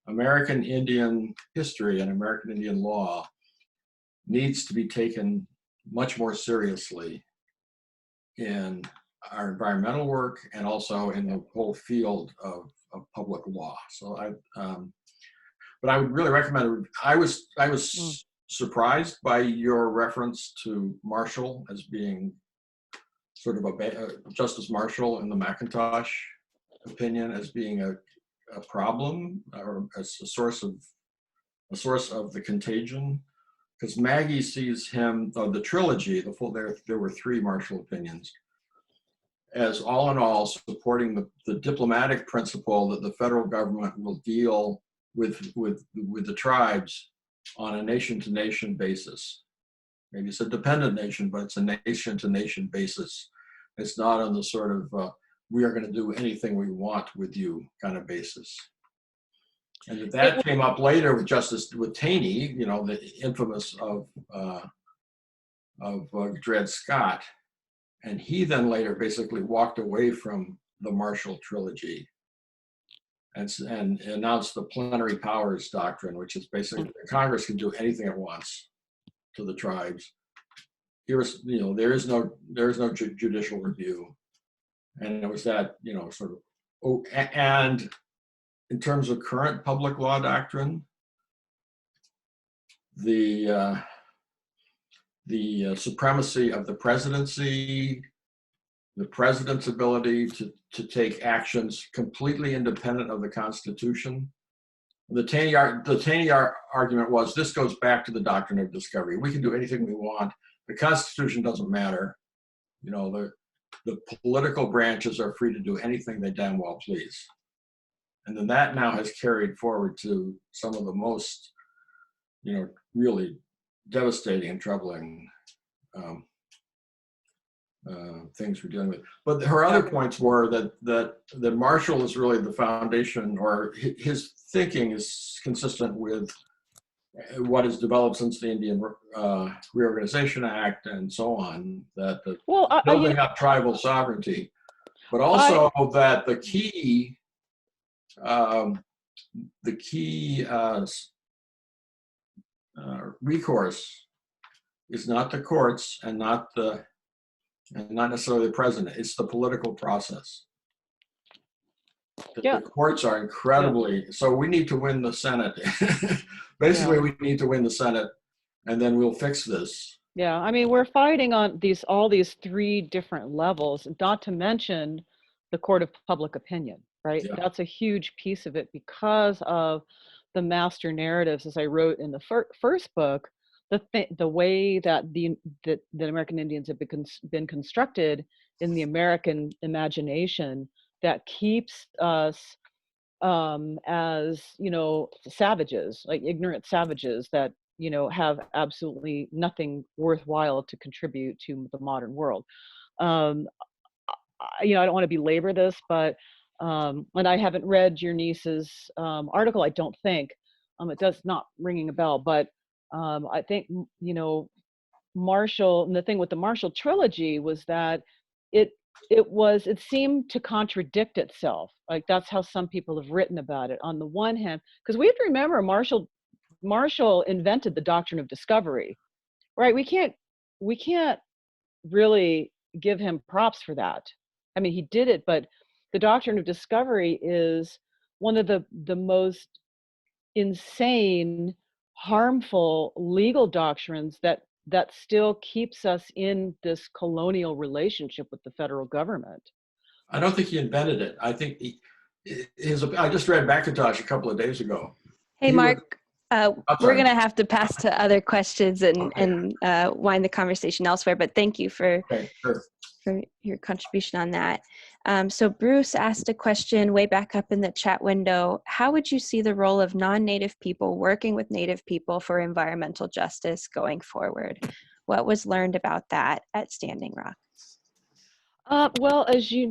[SPEAKER 6] American Indian history and American Indian law needs to be taken much more seriously in our environmental work and also in the whole field of public law. So but I would really recommend it. I was surprised by your reference to Marshall as being sort of Justice Marshall in the McIntosh opinion as being a problem or a source of the contagion, because Maggie sees him, the trilogy, there were 3 Marshall opinions, as all in all supporting the diplomatic principle that the federal government will deal with the tribes on a nation-to-nation basis. Maybe it's a dependent nation, but it's a nation-to-nation basis. It's not on the sort of we are going to do anything we want with you kind of basis. And that came up later with Taney, you know, the infamous of Dred Scott. And he then later basically walked away from the Marshall Trilogy and announced the Plenary Powers Doctrine, which is basically Congress can do anything it wants to the tribes. There is no judicial review. And it was that, you know, sort of, and in terms of current public law doctrine, the supremacy of the presidency, the president's ability to take actions completely independent of the Constitution. The Taney argument was, this goes back to the doctrine of discovery. We can do anything we want. The Constitution doesn't matter. You know, the political branches are free to do anything they damn well please. And then that now has carried forward to some of the most, you know, really devastating and troubling things we're dealing with. But her other points were that Marshall is really the foundation, or his thinking is consistent with what has developed since the Indian Reorganization Act and so on, that building up tribal sovereignty, but also that the key recourse is not the courts and not necessarily the president. It's the political process. The courts are incredibly, so we need to win the Senate. Basically, we need to win the Senate, and then we'll fix this.
[SPEAKER 5] Yeah, I mean, we're fighting on all these three different levels, not to mention the court of public opinion, right? Yeah. That's a huge piece of it because of the master narratives, as I wrote in the first book, the way that the American Indians have been constructed in the American imagination that keeps us as, you know, savages, like ignorant savages that, you know, have absolutely nothing worthwhile to contribute to the modern world. You know, I don't want to belabor this, but and I haven't read your niece's article, I don't think. It does not ringing a bell, but I think, you know, Marshall, and the thing with the Marshall Trilogy was that it seemed to contradict itself. Like, that's how some people have written about it. On the one hand, because we have to remember Marshall invented the doctrine of discovery, right? We can't really give him props for that. I mean, he did it, but the doctrine of discovery is one of the most insane, harmful legal doctrines that still keeps us in this colonial relationship with the federal government.
[SPEAKER 6] I don't think he invented it. I think I just read McIntosh a couple of days ago.
[SPEAKER 1] Hey, Mark, we're going to have to pass to other questions and wind the conversation elsewhere, but thank you for your contribution on that. So Bruce asked a question way back up in the chat window. How would you see the role of non-Native people working with Native people for environmental justice going forward? What was learned about that at Standing Rock?
[SPEAKER 5] Well, I don't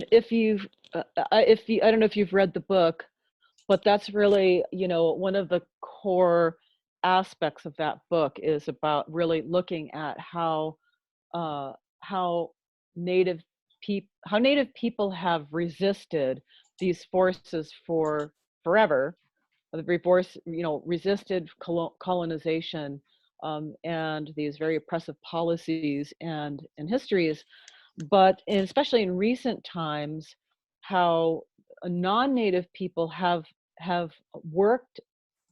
[SPEAKER 5] know if you've read the book, but that's really, you know, one of the core aspects of that book is about really looking at how Native people have resisted these forces for forever. Resisted colonization and these very oppressive policies and histories, but especially in recent times, how non-Native people have worked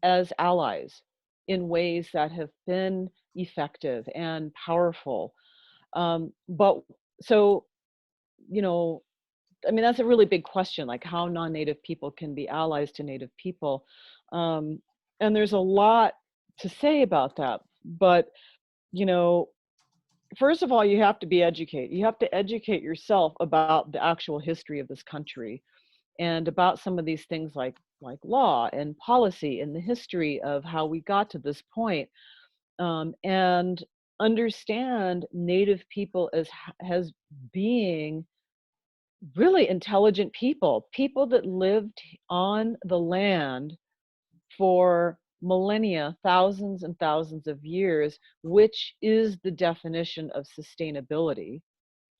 [SPEAKER 5] as allies in ways that have been effective and powerful. But so, you know, I mean, that's a really big question, like how non-Native people can be allies to Native people. And there's a lot to say about that. But, you know, first of all, you have to be educated. You have to educate yourself about the actual history of this country and about some of these things like law and policy and the history of how we got to this point. And understand Native people as being really intelligent people, people that lived on the land for millennia, thousands and thousands of years, which is the definition of sustainability,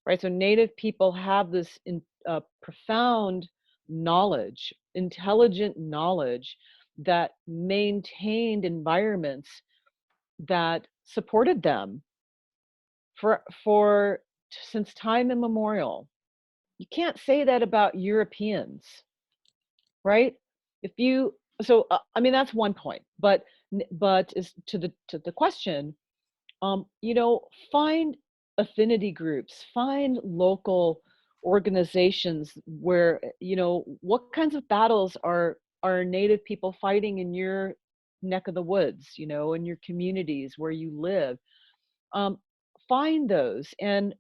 [SPEAKER 5] right? So Native people have this profound knowledge, intelligent knowledge that maintained environments that supported them for since time immemorial. You can't say that about Europeans, right? If you so I mean that's one point, but is to the question, you know, find affinity groups, find local organizations where, you know, what kinds of battles are Native people fighting in your neck of the woods, you know, in your communities where you live. Find those and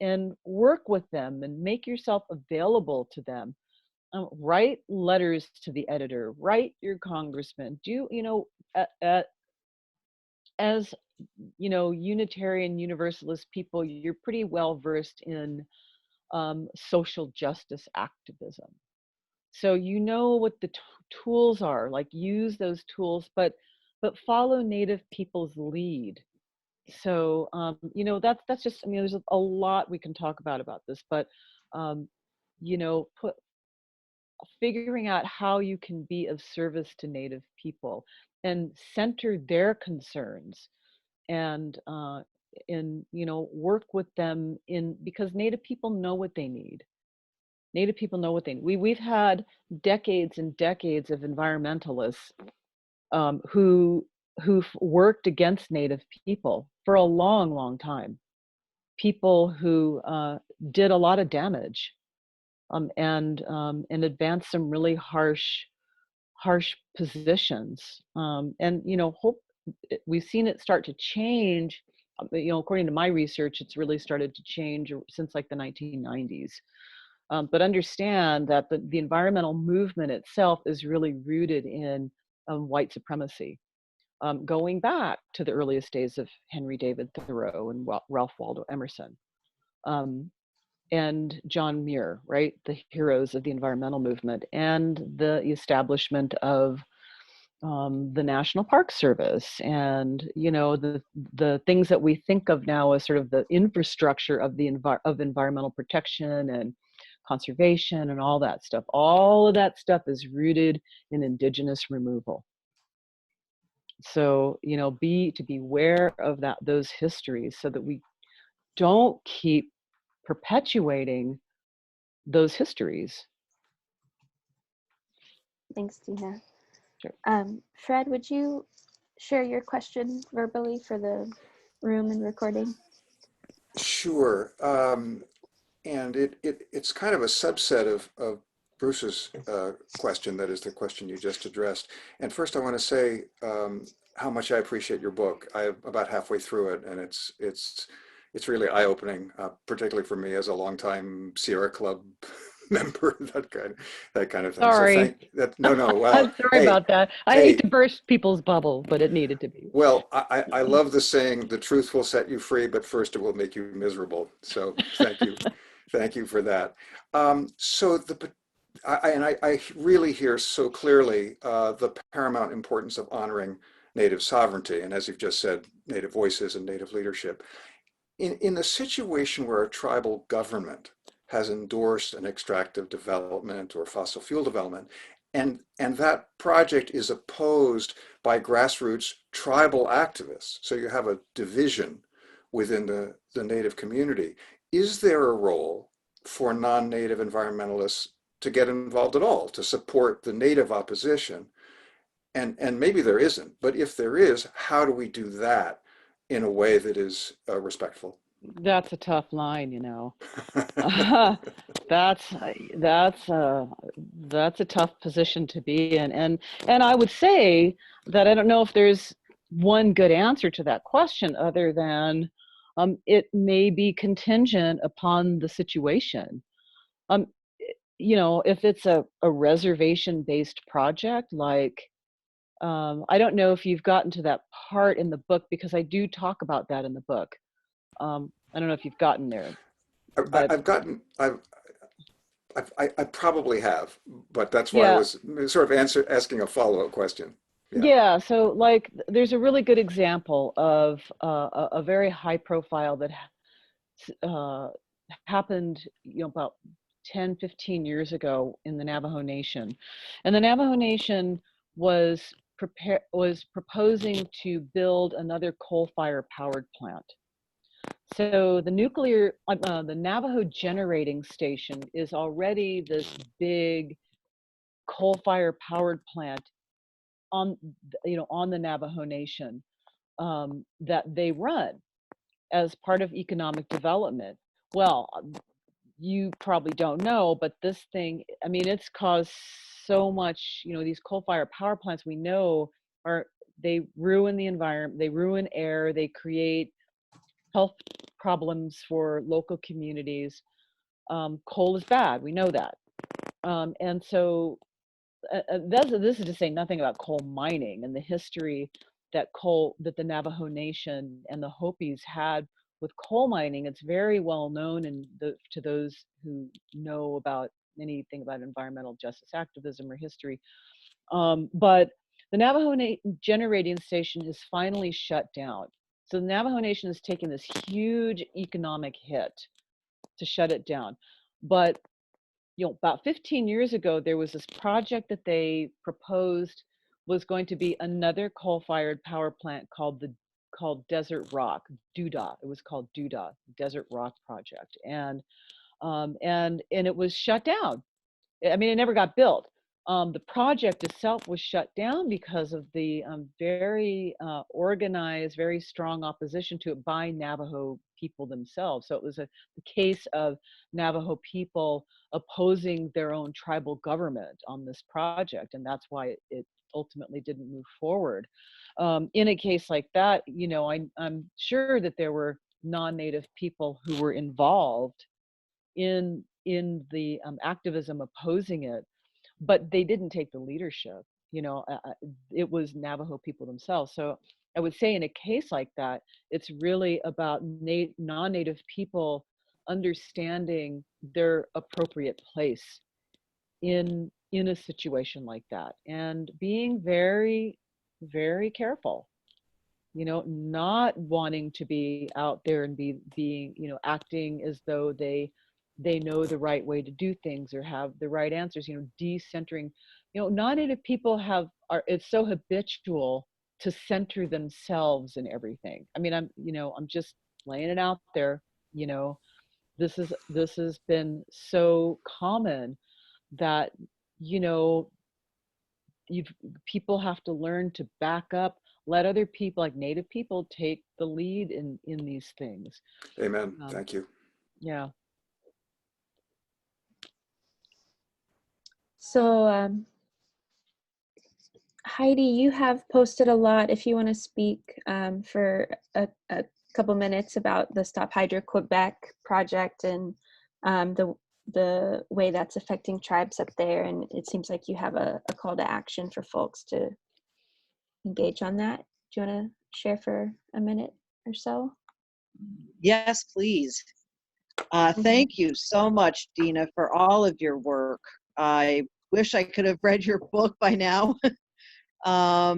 [SPEAKER 5] work with them and make yourself available to them. Write letters to the editor, write your congressman, do, you know, as, you know, Unitarian Universalist people, you're pretty well versed in social justice activism. So you know what the tools are, like use those tools, but follow Native people's lead. So, you know, that's just, I mean, there's a lot we can talk about this, but, you know, figuring out how you can be of service to Native people and center their concerns and, you know, work with them because Native people know what they need. Native people know what they need. We've had decades and decades of environmentalists who've worked against Native people for a long, long time. People who did a lot of damage and advanced some really harsh positions. And you know, we've seen it start to change. You know, according to my research, it's really started to change since like the 1990s. But understand that the environmental movement itself is really rooted in white supremacy. Going back to the earliest days of Henry David Thoreau and Ralph Waldo Emerson, and John Muir, right? The heroes of the environmental movement and the establishment of the National Park Service, and you know the things that we think of now as sort of the infrastructure of of environmental protection and conservation and all that stuff. All of that stuff is rooted in indigenous removal. So, you know, be aware of those histories so that we don't keep perpetuating those histories.
[SPEAKER 1] Thanks, Dina.
[SPEAKER 5] Sure.
[SPEAKER 1] Fred, would you share your question verbally for the room and recording?
[SPEAKER 8] Sure. And it's kind of a subset of Bruce's question, that is the question you just addressed. And first I want to say how much I appreciate your book. I'm about halfway through it, and it's really eye-opening, particularly for me as a longtime Sierra Club member, that kind of thing.
[SPEAKER 5] Sorry.
[SPEAKER 8] So no. Well,
[SPEAKER 5] I'm sorry about that. I hate to burst people's bubble, but it needed to be.
[SPEAKER 8] Well, I love the saying, the truth will set you free, but first it will make you miserable. So thank you. Thank you for that. So I really hear so clearly the paramount importance of honoring Native sovereignty, and as you've just said, Native voices and Native leadership. In the situation where a tribal government has endorsed an extractive development or fossil fuel development, and that project is opposed by grassroots tribal activists, so you have a division within the Native community, is there a role for non-Native environmentalists to get involved at all, to support the Native opposition? And maybe there isn't, but if there is, how do we do that in a way that is respectful?
[SPEAKER 5] That's a tough line, you know. That's a tough position to be in, and I would say that I don't know if there's one good answer to that question other than it may be contingent upon the situation. You know, if it's a reservation-based project, like I don't know if you've gotten to that part in the book, because I do talk about that in the book. I don't know if you've gotten there.
[SPEAKER 8] I've I probably have, but that's why I
[SPEAKER 5] Yeah.
[SPEAKER 8] was sort of asking a follow-up question.
[SPEAKER 5] Yeah. So like, there's a really good example of a very high profile that happened, about 10, 15 years ago in the Navajo Nation. And the Navajo Nation was proposing to build another coal-fired powered plant. So the the Navajo generating station is already this big coal-fired powered plant on, on the Navajo Nation, that they run as part of economic development. Well, you probably don't know, but this thing, I mean, it's caused so much, these coal-fired power plants we know they ruin the environment, they ruin air, they create health problems for local communities. Coal is bad, we know that. And so this is to say nothing about coal mining and the history that the Navajo Nation and the Hopis had with coal mining. It's very well known to those who know about anything about environmental justice activism or history. But the Navajo generating station is finally shut down. So the Navajo Nation has taken this huge economic hit to shut it down. But about 15 years ago, there was this project that they proposed was going to be another coal-fired power plant called Desert Rock, DUDA. It was called DUDA, Desert Rock Project, and it was shut down. I mean, it never got built. The project itself was shut down because of the very organized, very strong opposition to it by Navajo people themselves. So it was the case of Navajo people opposing their own tribal government on this project, and that's why it ultimately didn't move forward. In a case like that, I'm sure that there were non-Native people who were involved in the activism opposing it, but they didn't take the leadership. It was Navajo people themselves. So I would say in a case like that, it's really about non-Native people understanding their appropriate place in a situation like that, and being very, very careful, not wanting to be out there and being, acting as though they know the right way to do things or have the right answers, decentering. Non-Native people it's so habitual to center themselves in everything. I mean, I'm just laying it out there. This has been so common that, people have to learn to back up, let other people, like Native people, take the lead in these things.
[SPEAKER 8] Amen. Thank you.
[SPEAKER 5] Yeah.
[SPEAKER 1] So Heidi, you have posted a lot. If you want to speak for a couple minutes about the Stop Hydro Quebec project and the way that's affecting tribes up there, and it seems like you have a call to action for folks to engage on that. Do you want to share for a minute or so?
[SPEAKER 9] Yes, please. Thank you so much, Dina, for all of your work. I wish I could have read your book by now, but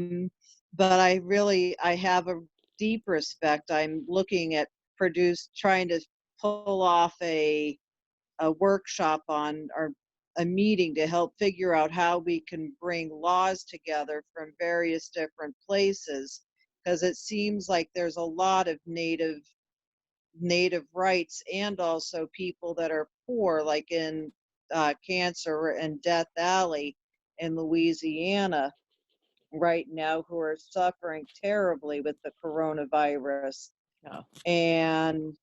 [SPEAKER 9] I have a deep respect. I'm looking at trying to pull off a workshop or a meeting to help figure out how we can bring laws together from various different places, because it seems like there's a lot of native rights and also people that are poor, like in Cancer and Death Alley in Louisiana right now, who are suffering terribly with the coronavirus.
[SPEAKER 5] Yeah.
[SPEAKER 9] And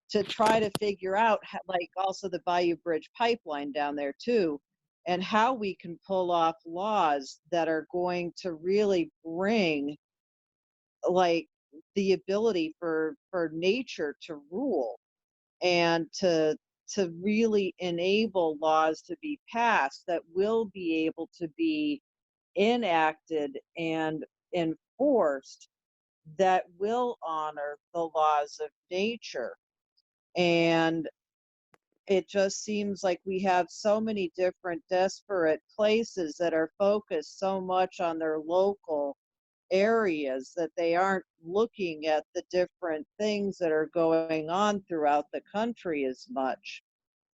[SPEAKER 9] to try to figure out like also the Bayou Bridge pipeline down there too, and how we can pull off laws that are going to really bring like the ability for nature to rule, and to really enable laws to be passed that will be able to be enacted and enforced, that will honor the laws of nature. And it just seems like we have so many different disparate places that are focused so much on their local areas that they aren't looking at the different things that are going on throughout the country as much.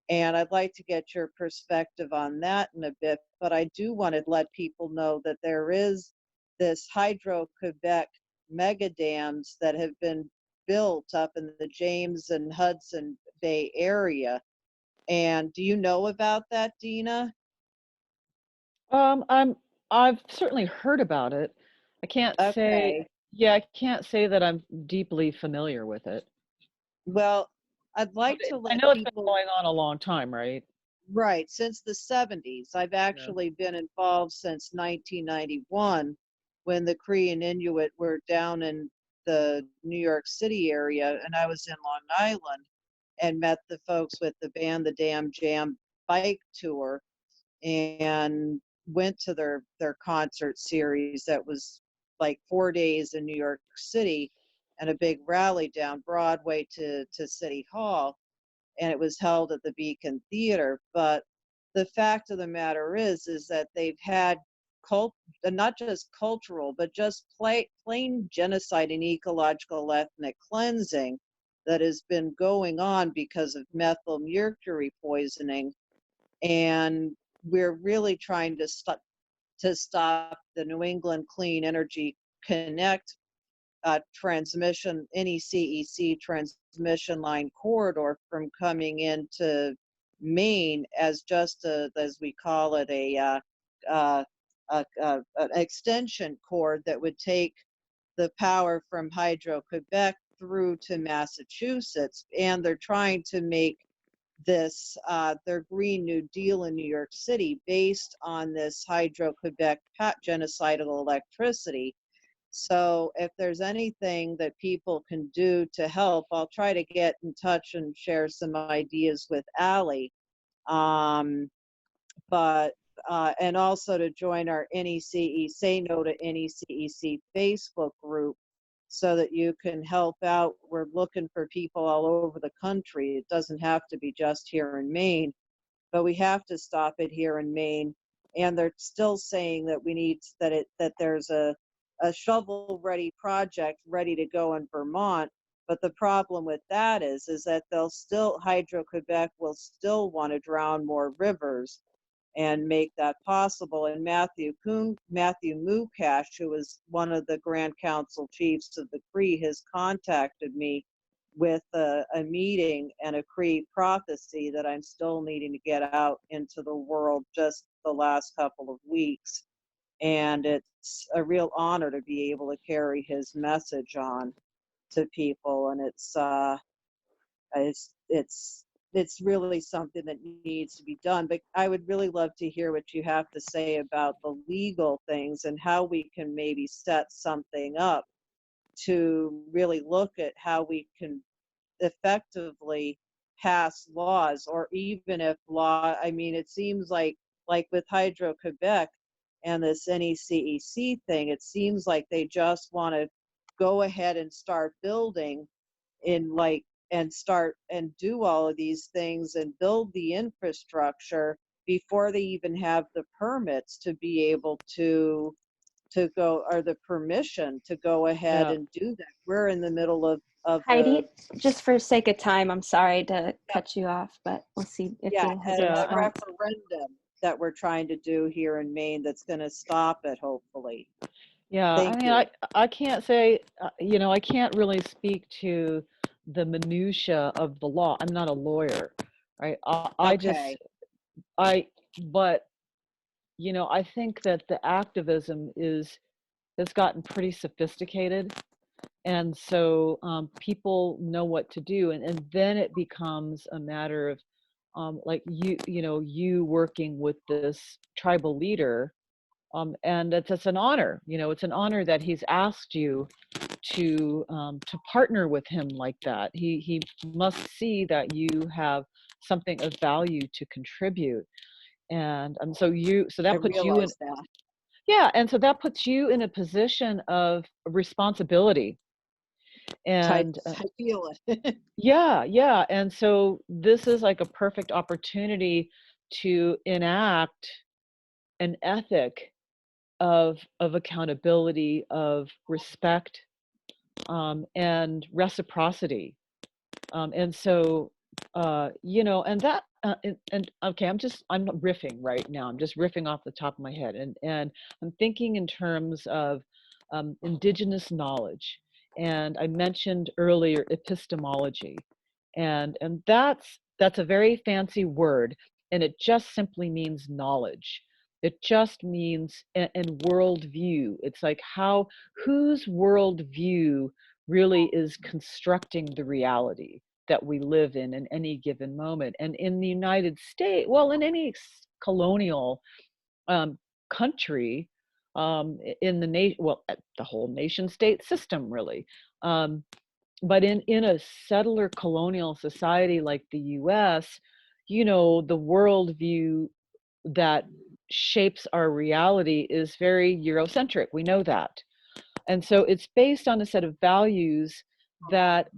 [SPEAKER 9] And I'd like to get your perspective on that in a bit, but I do want to let people know that there is this Hydro-Quebec mega dams that have been built up in the James and Hudson Bay area. And do you know about that, Dina?
[SPEAKER 5] I've certainly heard about it. I can't say,
[SPEAKER 9] Okay.
[SPEAKER 5] yeah, I can't say that I'm deeply familiar with it.
[SPEAKER 9] Well, I'd
[SPEAKER 5] But
[SPEAKER 9] like to
[SPEAKER 5] I
[SPEAKER 9] let
[SPEAKER 5] know it's been
[SPEAKER 9] people,
[SPEAKER 5] going on a long time, right?
[SPEAKER 9] right, since the 70s. I've
[SPEAKER 5] Yeah.
[SPEAKER 9] actually been involved since 1991 when the Cree and Inuit were down in the New York City area, and I was in Long Island and met the folks with the band, the Damn Jam bike tour, and went to their concert series that was like 4 days in New York City and a big rally down Broadway to City Hall, and it was held at the Beacon Theater. But the fact of the matter is that they've had not just cultural, but just plain genocide and ecological ethnic cleansing that has been going on because of methyl mercury poisoning. And we're really trying to stop the New England Clean Energy Connect transmission, NECEC transmission line corridor from coming into Maine as just as we call it, an extension cord that would take the power from Hydro-Quebec through to Massachusetts. And they're trying to make this their Green New Deal in New York City based on this Hydro-Quebec genocidal electricity. So if there's anything that people can do to help, I'll try to get in touch and share some ideas with Allie. But and also to join our NECE, Say No to NECEC Facebook group so that you can help out. We're looking for people all over the country. It doesn't have to be just here in Maine, but we have to stop it here in Maine. And they're still saying that we need that there's a shovel-ready project ready to go in Vermont. But the problem with that is that Hydro-Quebec will still want to drown more rivers and make that possible. And Matthew Mukash, who is one of the Grand Council chiefs of the Cree, has contacted me with a meeting and a Cree prophecy that I'm still needing to get out into the world just the last couple of weeks. And it's a real honor to be able to carry his message on to people. And it's really something that needs to be done. But I would really love to hear what you have to say about the legal things and how we can maybe set something up to really look at how we can effectively pass laws, or even if I mean, it seems like with Hydro-Quebec and this NECEC thing, it seems like they just want to go ahead and start building and start and do all of these things and build the infrastructure before they even have the permits to be able to go, or the permission to go ahead and do that. We're in the middle of
[SPEAKER 1] Heidi, just for sake of time, I'm sorry to cut you off, but we'll see if Dina has a response.
[SPEAKER 9] Referendum that we're trying to do here in Maine that's going to stop it, hopefully.
[SPEAKER 5] Yeah, I mean, I can't say, I can't really speak to the minutia of the law. I'm not a lawyer, right? But I think that the activism has gotten pretty sophisticated. And so people know what to do. And then it becomes a matter of like you working with this tribal leader. And it's an honor, it's an honor that he's asked you to partner with him like that. He must see that you have something of value to contribute. And so that puts you in, yeah, and so that puts you in a position of responsibility. And
[SPEAKER 9] I feel it.
[SPEAKER 5] yeah. And so this is like a perfect opportunity to enact an ethic of accountability, of respect, and reciprocity. And so, and that, and okay, I'm riffing right now. I'm just riffing off the top of my head, and I'm thinking in terms of indigenous knowledge. And I mentioned earlier epistemology, and that's a very fancy word, and it just simply means knowledge. It just means and worldview. It's like whose worldview really is constructing the reality that we live in any given moment. And in the United States, well, in any colonial country, in the nation, well, the whole nation state system, really. But in a settler colonial society like the US, the worldview that shapes our reality is very Eurocentric. We know that. And so it's based on a set of values that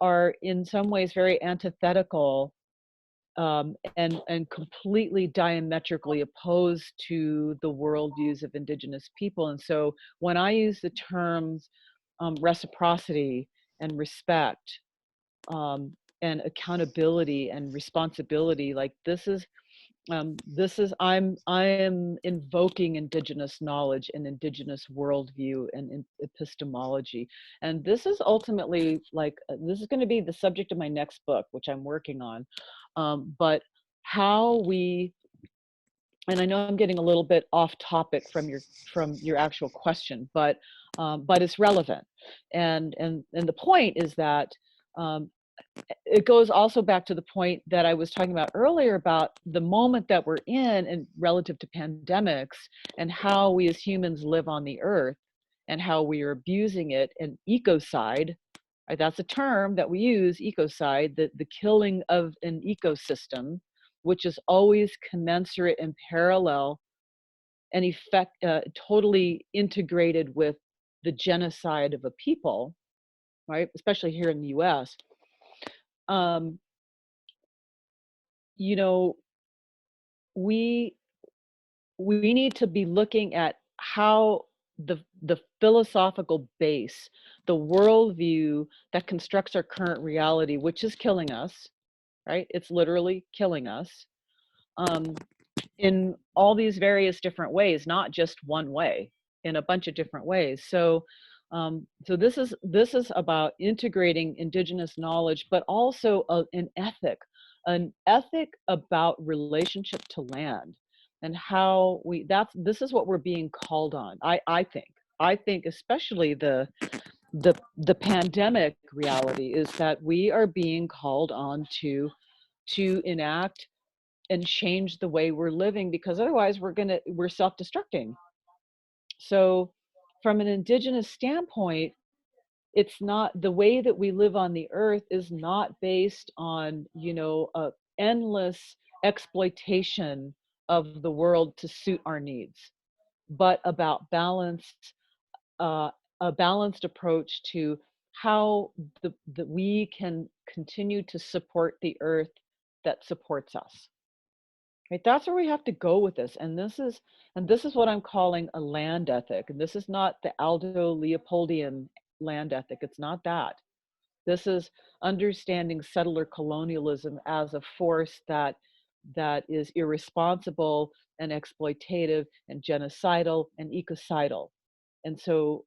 [SPEAKER 5] are in some ways very antithetical, and completely diametrically opposed to the worldviews of indigenous people. And so when I use the terms reciprocity and respect, and accountability and responsibility, like this is I am invoking indigenous knowledge and indigenous worldview and epistemology. And this is ultimately this is going to be the subject of my next book, which I'm working on. But how we, and I know I'm getting a little bit off topic from your actual question, but it's relevant. And the point is that it goes also back to the point that I was talking about earlier about the moment that we're in and relative to pandemics, and how we as humans live on the earth and how we are abusing it. And ecocide, right, that's a term that we use, ecocide, the killing of an ecosystem, which is always commensurate and parallel and totally integrated with the genocide of a people, right, especially here in the US. We need to be looking at how the philosophical base, the worldview that constructs our current reality, which is killing us, right? It's literally killing us, in all these various different ways, not just one way, in a bunch of different ways. So this is about integrating indigenous knowledge, but also an ethic about relationship to land, and how this is what we're being called on. I think especially the pandemic reality is that we are being called on to enact and change the way we're living, because otherwise we're self-destructing. So from an indigenous standpoint, it's not, the way that we live on the earth is not based on a endless exploitation of the world to suit our needs, but about a balanced approach to how that we can continue to support the earth that supports us. Right, that's where we have to go with this. And this is what I'm calling a land ethic. And this is not the Aldo Leopoldian land ethic. It's not that. This is understanding settler colonialism as a force that is irresponsible and exploitative and genocidal and ecocidal. And so,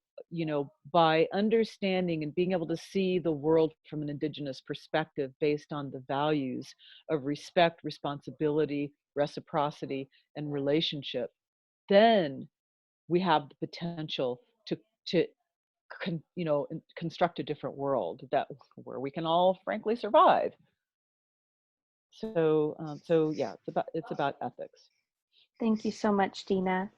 [SPEAKER 5] by understanding and being able to see the world from an indigenous perspective based on the values of respect, responsibility, reciprocity, and relationship, then we have the potential to construct a different world where we can all frankly survive. So yeah, it's about ethics.
[SPEAKER 1] Thank you so much, Dina.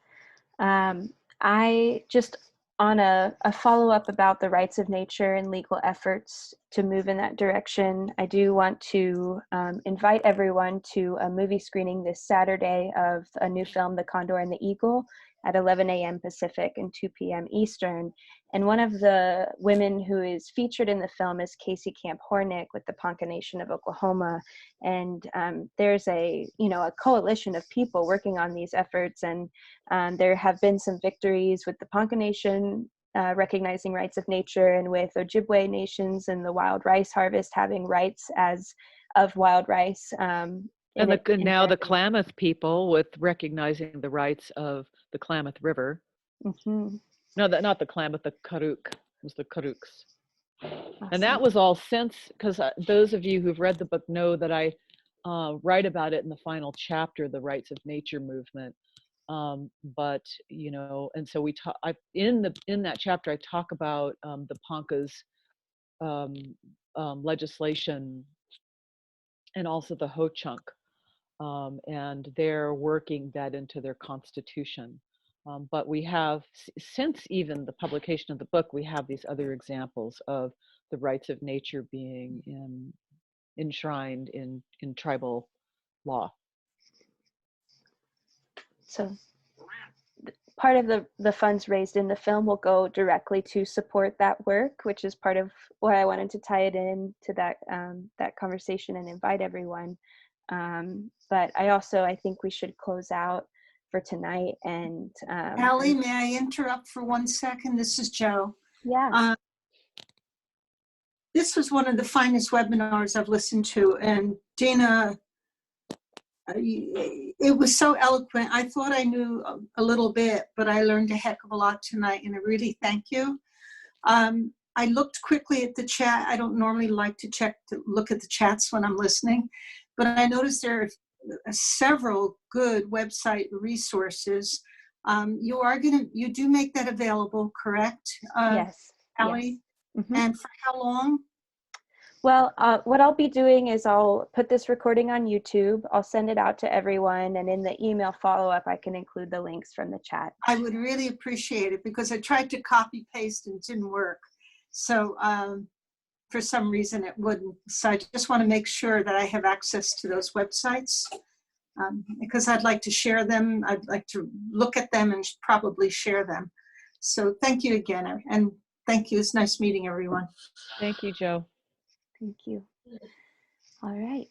[SPEAKER 1] I just, on a follow-up about the rights of nature and legal efforts to move in that direction, I do want to invite everyone to a movie screening this Saturday of a new film, The Condor and the Eagle, at 11 a.m. Pacific and 2 p.m. Eastern. And one of the women who is featured in the film is Casey Camp Hornick with the Ponca Nation of Oklahoma. And there's a coalition of people working on these efforts. And there have been some victories with the Ponca Nation recognizing rights of nature, and with Ojibwe nations and the wild rice harvest having rights as of wild rice.
[SPEAKER 5] And now the Klamath people with recognizing the rights of the Klamath River.
[SPEAKER 1] Mm-hmm.
[SPEAKER 5] No, not the Klamath, the Karuk. It was the Karuks.
[SPEAKER 1] Awesome.
[SPEAKER 5] And that was all since, because those of you who've read the book know that I write about it in the final chapter, the Rights of Nature movement. But and so we talk. In that chapter, I talk about the Ponca's legislation, and also the Ho-Chunk, and they're working that into their constitution. But we have, since even the publication of the book, we have these other examples of the rights of nature being enshrined in tribal law.
[SPEAKER 1] So part of the funds raised in the film will go directly to support that work, which is part of why I wanted to tie it in to that conversation and invite everyone. But I think we should close out for tonight. And
[SPEAKER 10] Allie, may I interrupt for 1 second? This is Jo.
[SPEAKER 1] Yeah.
[SPEAKER 10] This was one of the finest webinars I've listened to, and Dina, it was so eloquent. I thought I knew a little bit, but I learned a heck of a lot tonight, and I really thank you. I looked quickly at the chat. I don't normally like to look at the chats when I'm listening, but I noticed there are several good website resources. You do make that available, correct?
[SPEAKER 1] Yes.
[SPEAKER 10] Allie?
[SPEAKER 1] Yes. Mm-hmm.
[SPEAKER 10] And for how long?
[SPEAKER 1] Well, what I'll be doing is I'll put this recording on YouTube. I'll send it out to everyone, and in the email follow-up, I can include the links from the chat.
[SPEAKER 10] I would really appreciate it, because I tried to copy paste and it didn't work. So for some reason it wouldn't. So I just want to make sure that I have access to those websites, because I'd like to share them. I'd like to look at them and probably share them. So thank you again. And thank you. It's nice meeting everyone.
[SPEAKER 5] Thank you, Jo.
[SPEAKER 1] Thank you. All right.